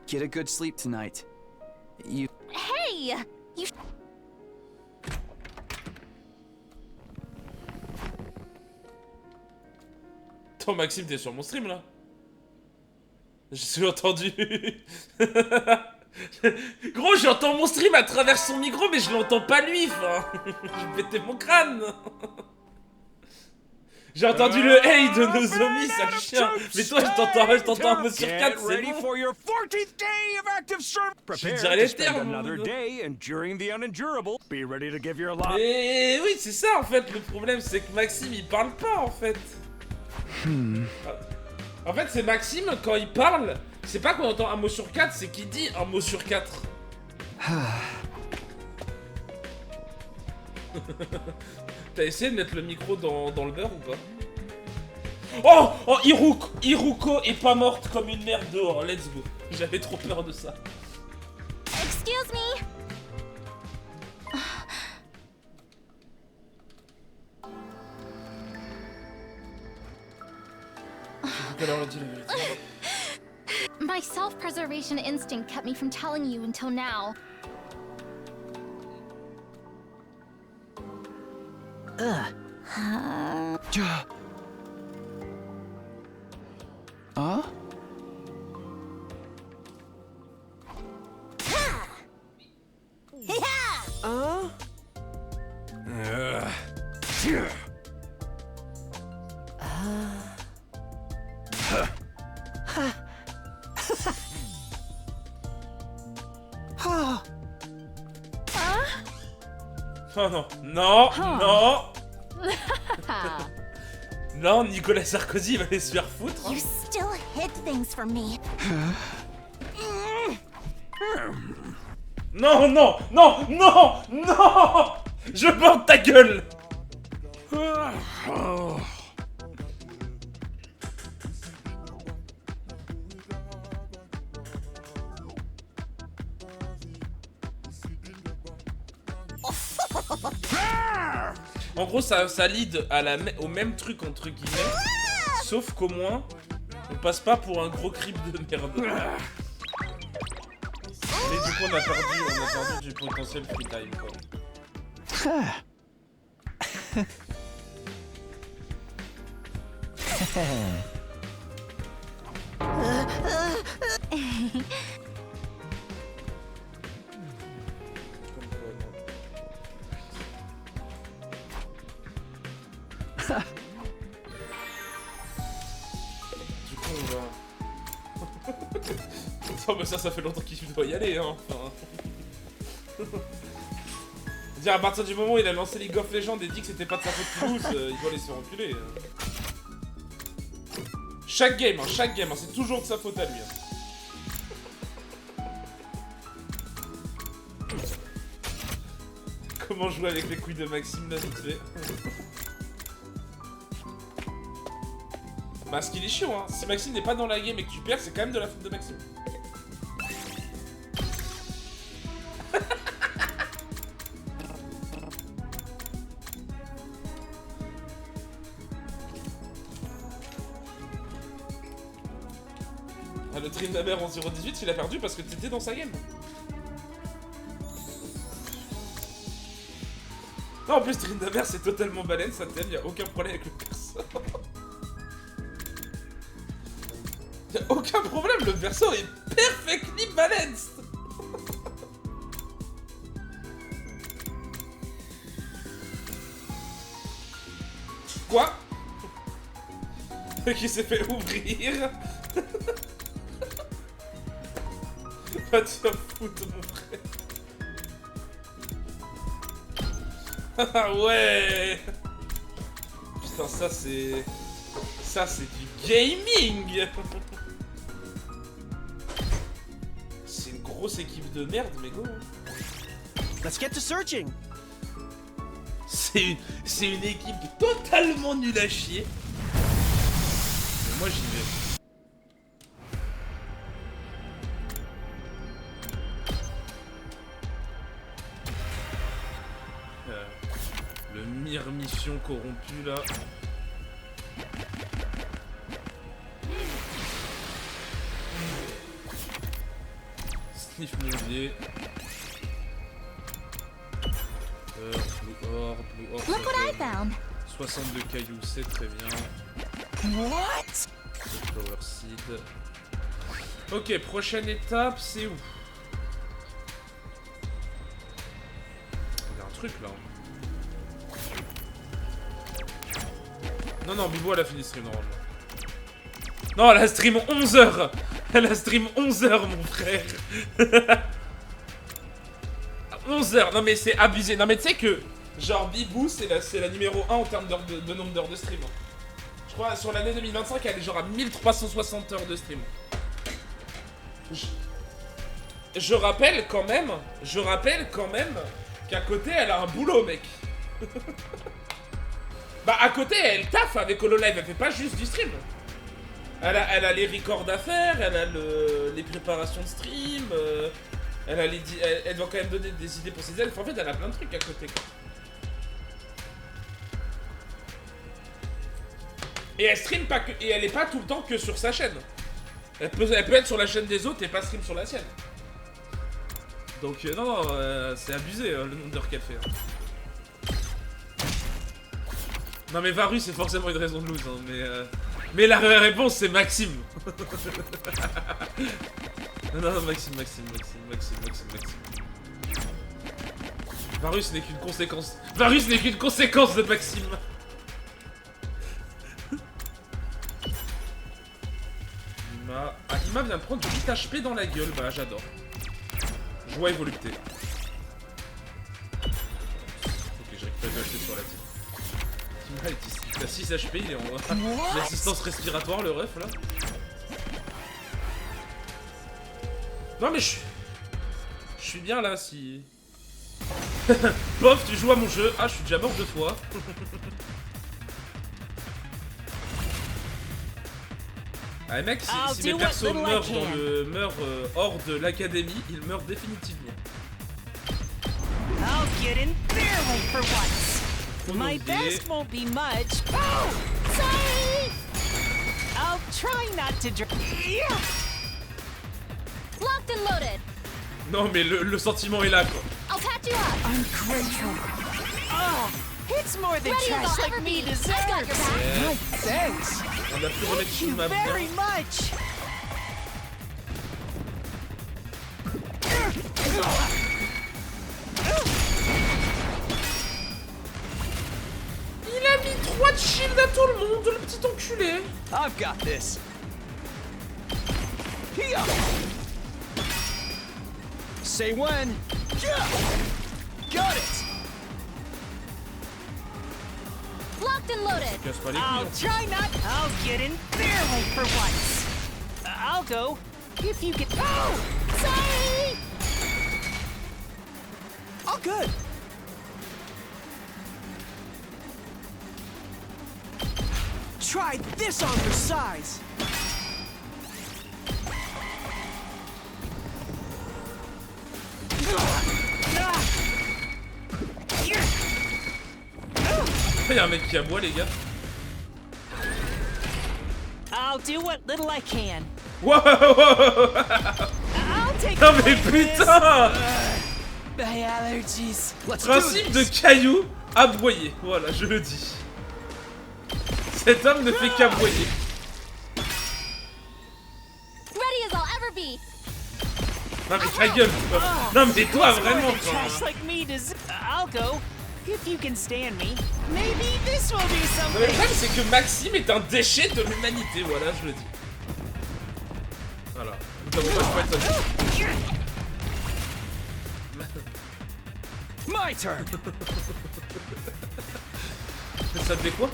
Get a good sleep tonight. You. Hey! You. Attends, Maxime, t'es sur mon stream là? J'ai suis entendu. Gros, j'entends mon stream à travers son micro, mais je l'entends pas lui. Enfin, je vais péter mon crâne. J'ai entendu le hey de Nozomi, sale chien. Mais toi, je t'entends un mot sur 4, c'est bon. Je dirais les termes. Mais oui, c'est ça en fait. Le problème, c'est que Maxime, il parle pas en fait. En fait, c'est Maxime, quand il parle, c'est pas qu'on entend un mot sur 4, c'est qu'il dit un mot sur 4. T'as essayé de mettre le micro dans le beurre ou pas? Oh, Iruko est pas morte comme une merde dehors, let's go. J'avais trop peur de ça. Excuse me. My self-preservation instinct kept me from telling you until now. Oh non, non, non. Non, Nicolas Sarkozy va aller se faire foutre. You still hid things from me. Non, non, non, non, non. Je bande ta gueule. En gros, ça lead à au même truc, entre guillemets. Sauf qu'au moins, on passe pas pour un gros creep de merde. Mais du coup, on a perdu du potentiel free time, quoi. Du coup, on va... Attends, mais ça fait longtemps qu'il doit y aller, hein. Enfin... Dire à partir du moment où il a lancé League of Legends et dit que c'était pas de sa faute Toulouse, il doit laisser reculer. Chaque game, c'est toujours de sa faute à lui. Comment jouer avec les couilles de Maxime là vite fait. Bah ce qu'il est chiant, hein. Si Maxime n'est pas dans la game et que tu perds, c'est quand même de la faute de Maxime. Ah, le Trindamer en 0-18, il a perdu parce que t'étais dans sa game. Non, en plus, Trindamer, c'est totalement balance, ça t'aime, y'a aucun problème avec le perso. Y'a aucun problème, le perso est perfectly balanced. Quoi? Qui s'est fait ouvrir. Va te faire foutre, mon frère. Ah ouais. Putain, ça c'est... Ça c'est du gaming. C'est une grosse équipe de merde, mais go. Let's get to searching. C'est une équipe totalement nulle à chier. Mais moi j'y vais. Le Mission corrompu là. Sniff mondier. Blue Orb. Look what I found. 62 cailloux, c'est très bien. What? Flower Seed. Ok, prochaine étape, c'est où? Il y a un truc là. Non, Bibo elle a fini stream normalement. Non, elle a stream 11h. Elle a stream 11h, mon frère. 11h. Non mais c'est abusé. Non mais tu sais que, genre Bibou c'est la numéro 1 en termes de nombre d'heures de stream. Je crois sur l'année 2025 elle est genre à 1360 heures de stream. Je rappelle quand même qu'à côté elle a un boulot, mec. Bah à côté elle taffe avec HoloLive, elle fait pas juste du stream. Elle a les records à faire, elle a les préparations de stream, elle doit quand même donner des idées pour ses élèves. En fait elle a plein de trucs à côté quoi. Et elle stream pas que, et elle est pas tout le temps que sur sa chaîne. Elle peut être sur la chaîne des autres et pas stream sur la sienne. Donc non, c'est abusé le nombre d'heures qu'elle fait. Hein. Non mais Varus c'est forcément une raison de lose, hein, mais la réponse c'est Maxime. non, Maxime. Varus n'est qu'une conséquence. Varus n'est qu'une conséquence de Maxime. Ima vient de prendre 8 HP dans la gueule, bah j'adore. Joie et volupté. Ok, je récupère 2 HP sur la team. Il a 6 HP, il est en l'assistance respiratoire, le ref là. Non mais je suis bien là si... Pof, tu joues à mon jeu. Ah, je suis déjà mort 2 fois. Ah mec, si mes persos meurent hors de l'académie, ils meurent définitivement. I'll get in fairly for once. My best won't be much. Oh, sorry. I'll try not to drink. Locked and loaded. Non mais le sentiment est là quoi. I'll patch you up. I'm grateful. Oh, it's more than trash like me deserves. Yeah. Thanks. On a pu remettre Thank you ma very much. Il a mis 3 de shield à tout le monde, le petit enculé. I've got this. Here. Say when. Got it. Locked and loaded. Casse pas les I'll couilles. try not. I'll get in their way for once. I'll go if you can. Oh! Sorry! All good. Try this on for size. Il y a un mec qui aboie, les gars. I'll do what little I can. Wow. I'll take Non the mais blame for this. putain. My allergies. Let's do Principe de this. caillou aboyer. Voilà, je le dis. Cet homme ne fait qu'aboyer. Ready as I'll ever be. Non mais ta gueule. Toi. Non mais toi What's more vraiment. than trash like me does. I'll go if you can stand me. Maybe this will do Non mais le something. problème c'est que Maxime est un déchet de l'humanité. Voilà, je le dis. Voilà. Donc moi je peux être My turn. Ça te fait quoi?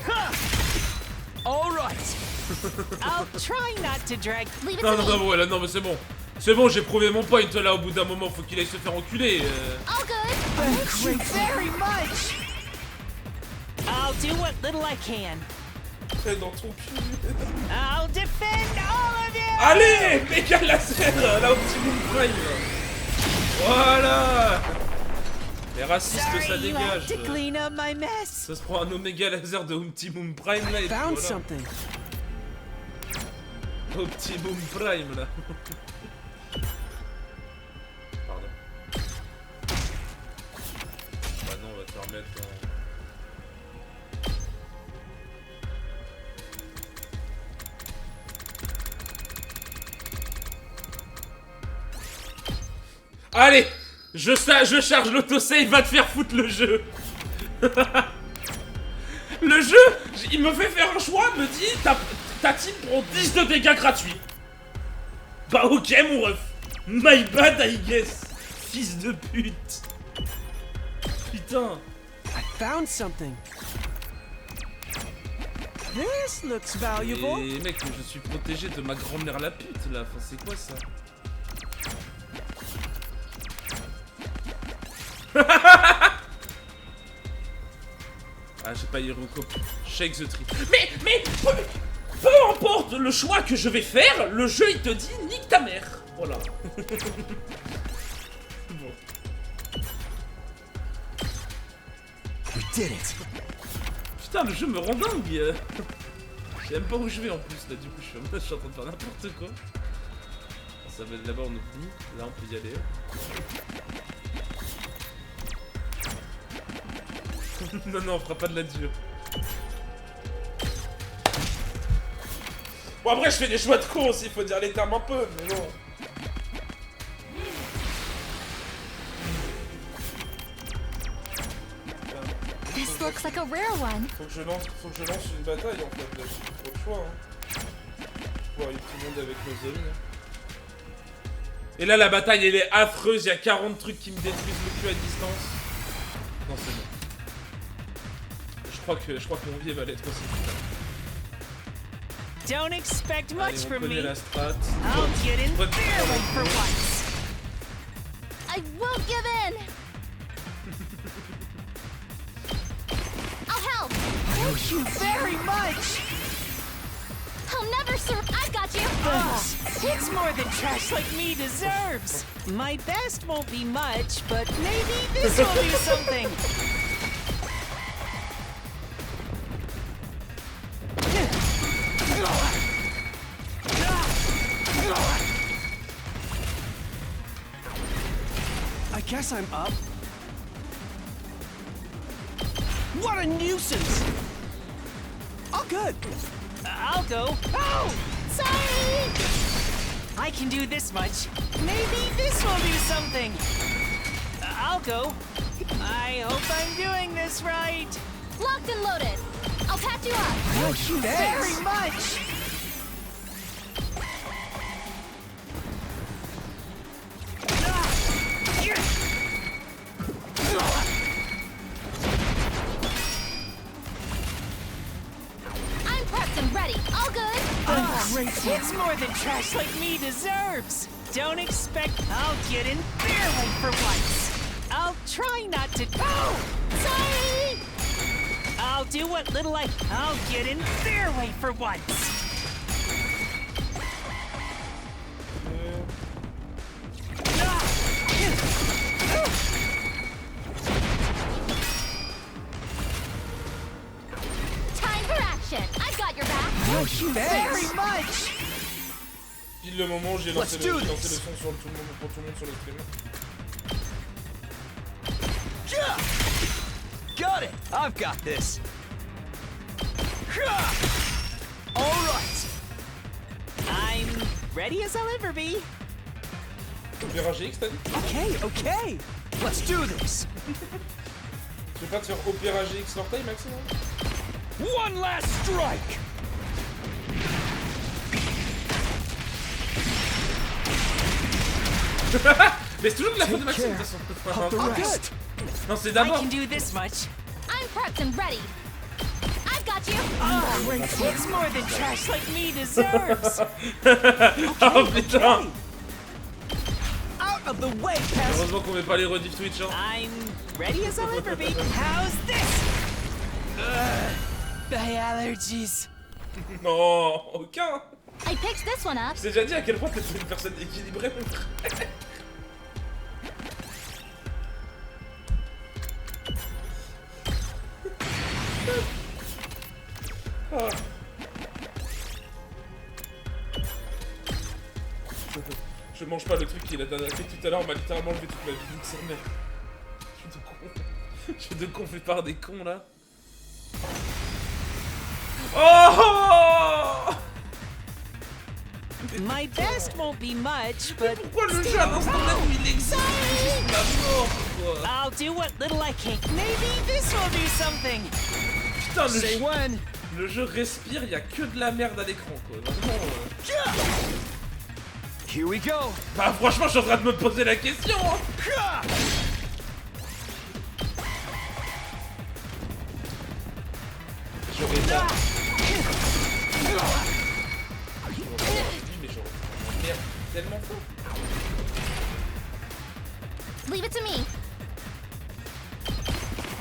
All right. I'll try not to drag. Leave it Non to non me. non voilà, non mais c'est bon. C'est bon, j'ai prouvé mon point là au bout d'un moment, faut qu'il aille se faire enculer. All good. Thank you very much. I'll do what little I can. Dans ton cul. I'll defend all of you. Allez, méga laser, là Optimum Prime. Voilà. Les racistes, ça Sorry, you have dégage. to clean up my mess. Ça se prend un Oméga laser de Optimum Prime là et puis Found voilà. something. Optimum Prime là. Pardon. Bah non, on va te remettre en... Allez, je charge l'autosave, va te faire foutre le jeu. Le jeu, il me fait faire un choix, me dit ta team prend 10 de dégâts gratuits. Bah ok mon ref. My bad I guess. Fils de pute. Putain. I found something. This looks valuable. Et mec, je suis protégé de ma grand-mère la pute là, enfin c'est quoi ça? Ah, j'ai pas Hiroko. Shake the tree. Mais, peu importe le choix que je vais faire, le jeu il te dit nique ta mère. Voilà. Bon. We did it. Putain, le jeu me rend dingue. Je sais même pas où je vais en plus là, du coup je suis en train de faire n'importe quoi. Ça va être là-bas, on oublie. Là, on peut y aller. Non, non, on fera pas de la dure. Bon, après, je fais des choix de con aussi, faut dire les termes un peu, mais bon. This looks like a rare one. Faut que je lance une bataille en fait, là, j'ai trop le choix. Hein. Je pourrais aller tout le monde avec nos amis. Hein. Et là, la bataille, elle est affreuse, il y a 40 trucs qui me détruisent le cul à distance. Non, c'est bon. Je crois que mon vie va l'être aussi. Don't expect much Allez, on from connaît me. la strat. I'll get in Toi, their way for once. I won't give in. I'll help. Thank you very much. I'll never serve. I've got you. It's more than trash like me deserves. My best won't be much, but maybe this will do something. I guess I'm up. What a nuisance! All good. I'll go. Oh! Sorry. I can do this much. Maybe this will do something. I'll go. I hope I'm doing this right. Locked and loaded. Thank you very much. I'm prepped and ready. All good. I'm grateful. It's more than trash like me deserves. Don't expect I'll get in their way for once. I'll try not to. Oh, sorry. I'll do what little I'll get in their way for once. Time for action. I've got your back. Thank you very much. Pile le moment où j'ai lancé, Let's do le son this. sur tout le monde, pour tout le monde sur le stream. Got it! I've got this! Alright! I'm ready as I'll ever be. Opéra GX, t'as dit? Okay. Let's do this! Tu veux pas te faire Opéra GX l'orteil, Maxime? One last strike! Mais c'est toujours de la faute de Maxime, de toute façon. Non, c'est I d'abord. can do this much. I'm prepped and ready. I've got you. It's more than trash like me deserves. Oh putain! Out of the way, peasant! Heureusement qu'on met pas les rediff Twitch, hein. I'm ready as I'll ever be. How's this? My allergies. Non, aucun! I picked this one up. Je t'ai déjà dit à quel point t'es une personne équilibrée, mon frère. Ah. Je mange pas le truc qu'il a donné tout à l'heure, on m'a littéralement enlevé toute ma vie, nique sa mère. Je suis de con. Je suis de con fait par des cons là. Oh! My best won't be much, but Pourquoi le jeu à l'instant même où il existe juste la mort, quoi? I'll do what little I can. Maybe this will do something. Putain, Say when! le jeu respire, y a que de la merde à l'écran, quoi. Vraiment. Here we go! Bah franchement, je suis en train de me poser la question, hein. J'aurais pas... mais j'aurais... Merde, tellement fort. Leave it to me.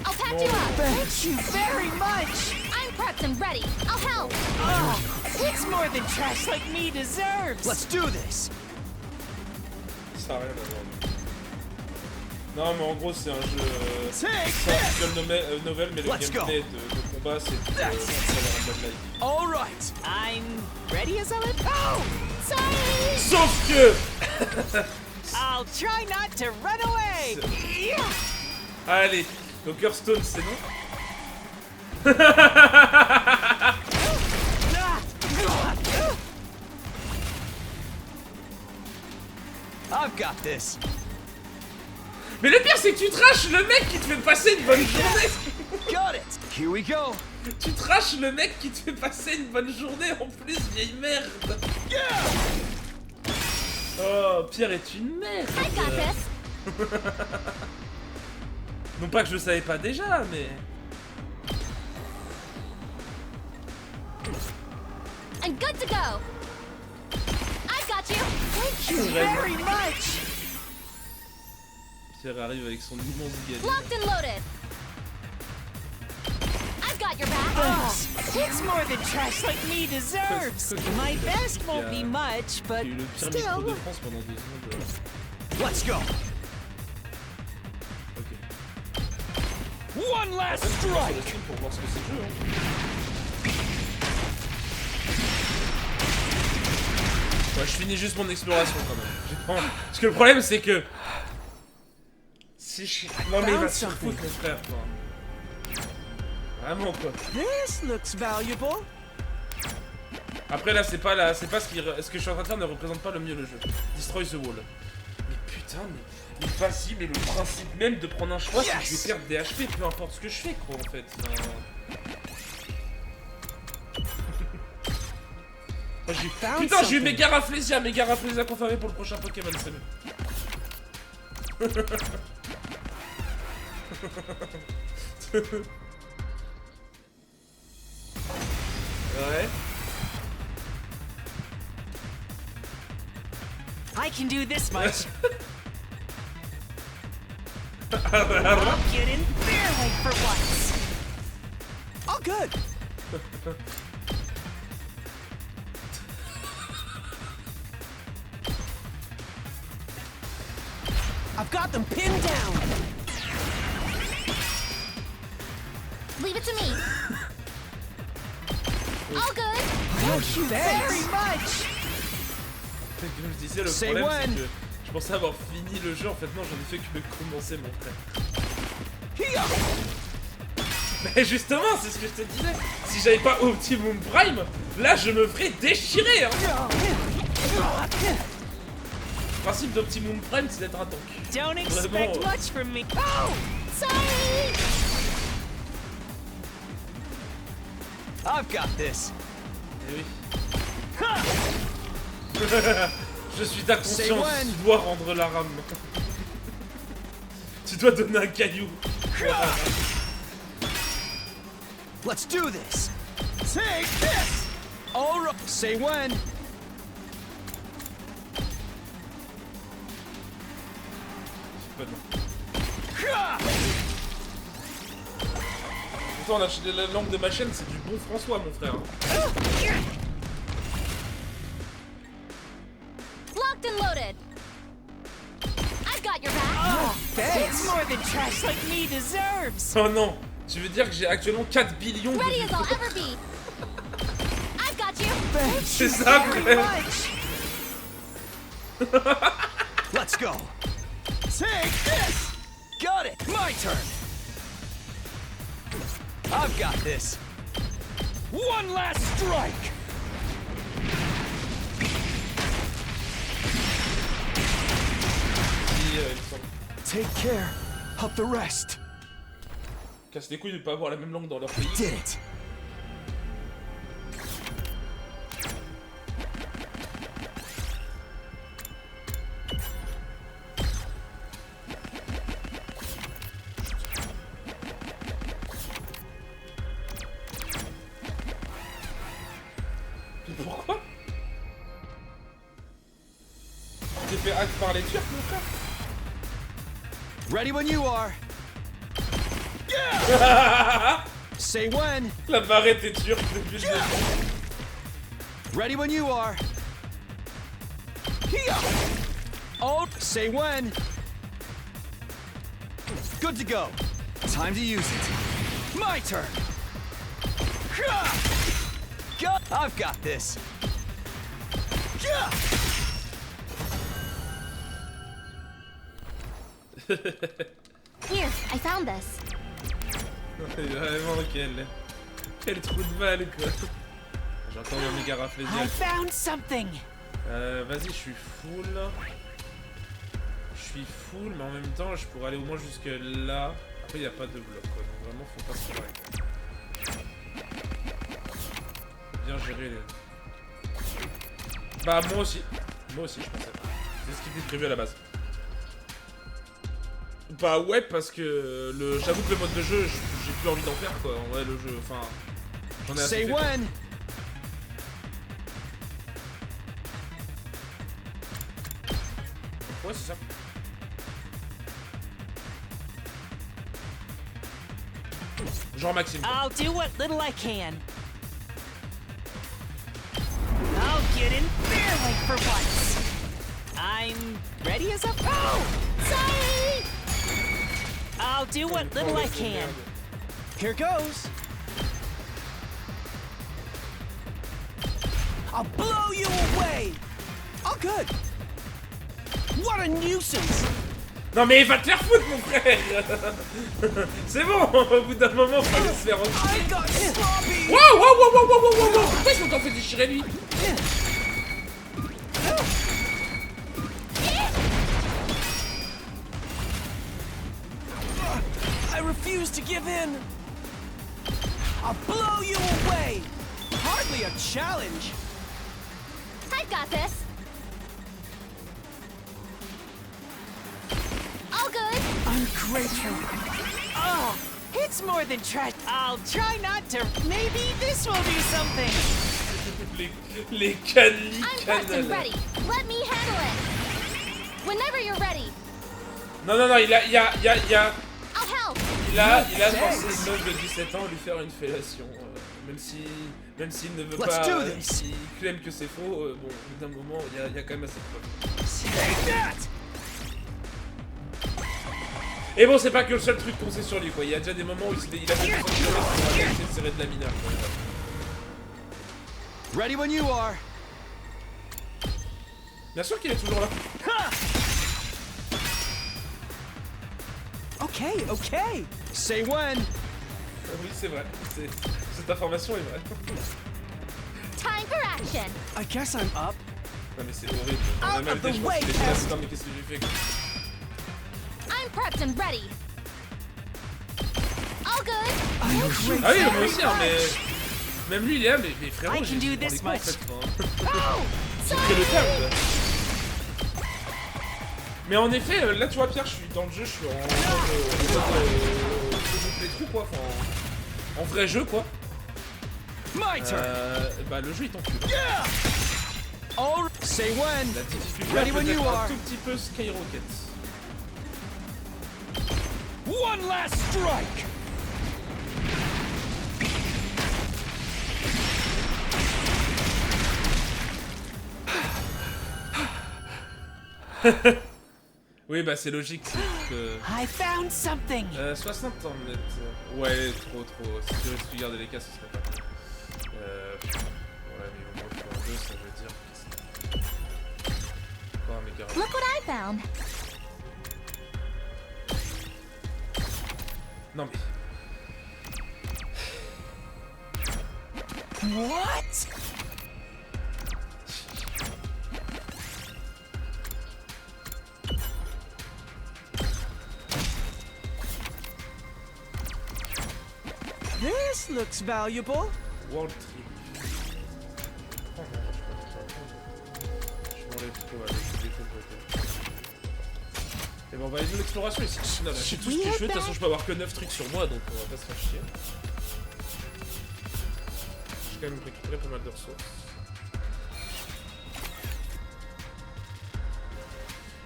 I'll patch you up. Thank you very much. I'm prepped and ready. I'll help. It's more than trash like me deserves. Let's do this! Ça a rien à voir. Non, mais en gros, c'est un jeu... Take c'est un visual novel, mais le Let's go. gameplay de combat, c'est tout... ça a l'air un mode like. Alright! I'm ready as I'll ever. Oh, sorry. Sauf que... I'll try not to run away. Allez, donc Hearthstone, c'est non? I've got this! Mais le pire, c'est que tu trashes le mec qui te fait passer une bonne journée. Got it! Here we go! Tu trashes le mec qui te fait passer une bonne journée en plus, vieille merde. Oh, Pierre est une merde. I got this. Non pas que je le savais pas déjà, mais... I'm good to go. I've got you. Thank you very much. Pierre arrive avec son immense gueule. Locked and loaded. I've got your back. It's more than trash like me deserves. My best won't be much, but J'ai eu le pire micro still. de France pendant 2 secondes. Let's go! Ok. One last Sur le strike! stream pour voir ce que c'est le jeu, hein. Ouais, je finis juste mon exploration quand même. J'ai pas envie. Parce que le problème c'est que... Si je... Non mais il va se faire foutre mon frère, quoi. Vraiment quoi. This looks valuable. Après là c'est pas ce que je suis en train de faire ne représente pas le mieux le jeu. Destroy the wall. Mais putain mais facile, mais le principe même de prendre un choix c'est que je vais perdre des HP peu importe ce que je fais quoi en fait. Moi, j'ai... Found Putain, j'ai eu something. Méga Rafflesia confirmé pour le prochain Pokémon, c'est bon. Ouais. I can do this much. I'll get in barely for once. All good. I've got them pinned down. Leave it to me. All good. Thank you very much. Comme je disais, le Say problème when. c'est que je pensais avoir fini le jeu, en fait non, j'en ai fait que commencer mon frère. Mais justement, c'est ce que je te disais. Si j'avais pas Optimum Prime, là je me ferais déchirer hein. Le principe d'Optimum Prime c'est d'être un tank. Don't expect Vraiment. much from me. Oh, sorry. I've got this. Eh oui. Je suis ta Say conscience, when. tu dois rendre la rame. Tu dois donner un caillou. Let's do this. Take this. All right. Say when. Pourtant, on a acheté la langue de ma chaîne, c'est du bon François, mon frère. Locked and loaded. I've got your back. It's more than trash like me deserves. Oh non, tu veux dire que j'ai actuellement 4 billions de Ready vues. as I'll ever be. I've got you. C'est ça, frère. Let's go. Take this. Got it. My turn. I've got this. One last strike. Il me semble. Take care of the rest. Casse les couilles de pas avoir la même langue dans leur pays. Did it. Pourquoi? Tu t'es fait hack par les Turcs, mon frère? Ready when you are. Say when. La barrette est turque depuis le début. Ready when you are. Oh, say when. Good to go. Time to use it. My turn. I've got this. Here, I found this. Vraiment, quel trou de balle, quoi. J'entends le méga Rafflesia. I found something. Vas-y, je suis full. Je suis full, mais en même temps, je pourrais aller au moins jusque là. Après, il n'y a pas de bloc, quoi. Donc vraiment, faut pas se barrer. Bien gérer les... Bah, moi aussi. Moi aussi, je pensais. C'est ce qui était prévu à la base. Bah ouais, parce que j'avoue que le mode de jeu, j'ai plus envie d'en faire, quoi. En vrai, le jeu, enfin... J'en ai assez Say fait, quoi. when. Ouais, c'est ça. Genre Maxime. I'll do what little I can. I'll get in barely for once. I'm ready as a... Oh! Sorry. I'll do what little I can. Here goes. I'll blow you away. All good. What a nuisance. Non mais va te faire foutre, mon frère. C'est bon, au bout d'un moment, fallait se faire enculer. I got sloppy. Wow, wow, wow, wow, wow, wow, wow. Pourquoi ils sont encore fait déchirer, lui? I refuse to give in. I'll blow you away. Hardly a challenge. I've got this. All good. Ungrateful. Oh, it's more than trash. I'll try not to. Maybe this will do something. Les cannes, I'm prepped and ready. Let me handle it. Whenever you're ready. Non, non, non, il a I'll help. forcé une meuf de 17 ans à lui faire une fellation. Même s'il ne veut pas, s'il clame que c'est faux, bon, au bout d'un moment, il y a quand même assez de preuves. Et bon, c'est pas que le seul truc qu'on sait sur lui, quoi. Il y a déjà des moments où il a fait 200 km pour aller tirer de la mineure, quoi. Ready when you are. Bien sûr qu'il est toujours là. Okay, okay. Say when. Oui, c'est vrai. Cette information est vraie. Time for action. I guess I'm up. Non mais c'est horrible. On a mal été, je pense qu'il était là, c'est mais qu'est-ce que j'ai fait, quoi. I'm prepped and ready. All good. Ah oui, moi aussi, hein, mais... Même lui, il est là, mais frérot, I can do j'ai this pas en much. fait, j'ai pris le terme, quoi. Mais en effet, là, tu vois, Pierre, je suis dans le jeu, je suis en playthrough, quoi, enfin, en vrai jeu, quoi. My turn. Bah, le jeu, il t'encule. All say when. La difficulté Ready peut when you être are. un tout petit peu Skyrocket. One last strike. Oui, bah c'est logique, c'est que... I found something. 60 ans net. Ouais, trop. Si je devais tout garder les cas, ce serait pas mal. Ouais, mais au moins faire 2, ça veut dire que c'est... Encore un méga. Look what I found. Non mais... What? This looks valuable. World Trip. Oh non, je m'enlève trop avec des trucs. Et bon, on va aller de l'exploration ici. Non, mais je sais tout ce que je veux, de toute façon je peux avoir que 9 trucs sur moi, donc on va pas se faire chier. J'ai quand même récupéré pas mal de ressources.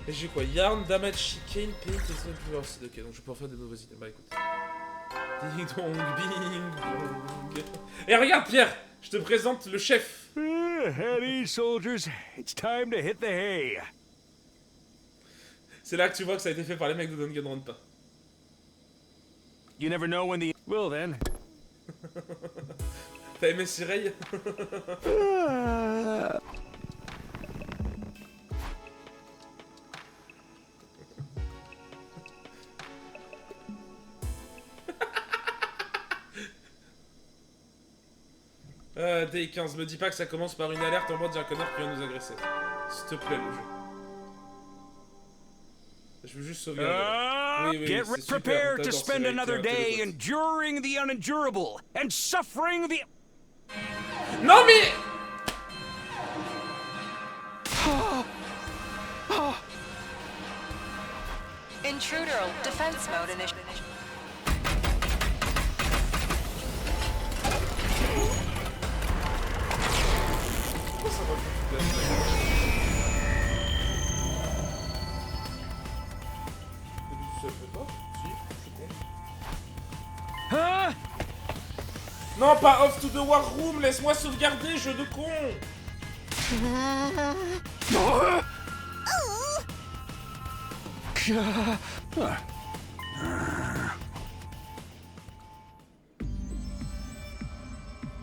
Et j'ai quoi? Yarn, damage, chicane, paint, et plus acide. Ok, donc je vais pouvoir faire des nouvelles idées. Bah écoute. Ding dong, bing bong. Et regarde Pierre, je te présente le chef. Heady soldiers, it's time to hit the hay. C'est là que tu vois que ça a été fait par les mecs de Danganronpa. You never know when the... Well then. T'as aimé Sireille? D15, me dis pas que ça commence par une alerte en mode d'un connard qui vient nous agresser. S'il te plaît, le jeu. Je veux juste sauvegarder. Oui, Get c'est prepared super. to spend another day enduring the unendurable and suffering the... Non mais... Intruder defense mode initiated. Non, pas off to the war room, laisse-moi sauvegarder, jeu de con.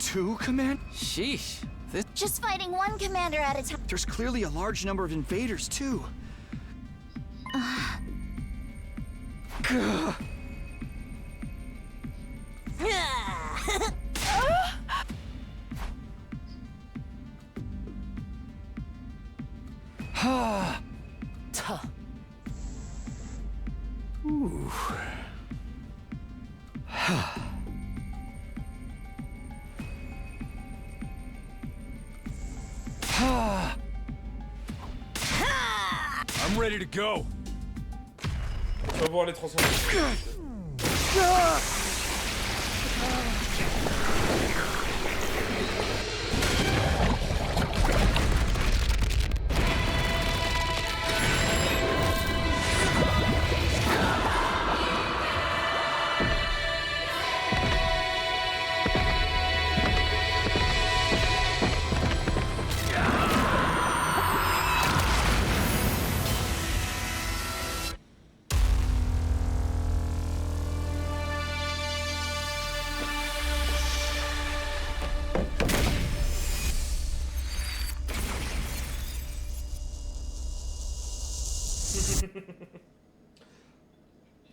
Two command? Sheesh. Just fighting one commander at a time. There's clearly a large number of invaders, too. ready to go. Tu vas voir les transformations.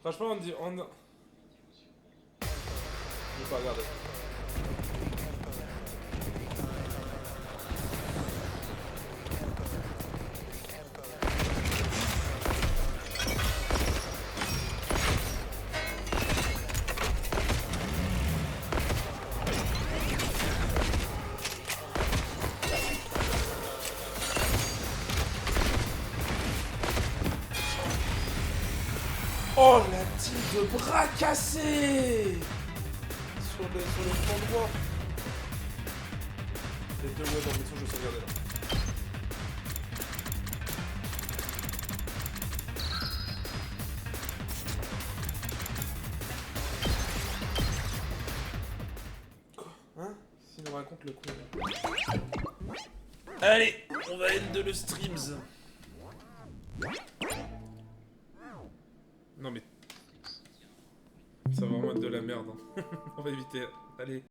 Franchement, on dit. Je vais pas regarder. Oh la team de bras cassés sur le front droit. Les deux ouais dans le son je sais regarder là. Quoi hein? S'il nous raconte le coup. Allez, on va end le streams. Non mais... Ça va vraiment être de la merde. Hein. On va éviter. Allez.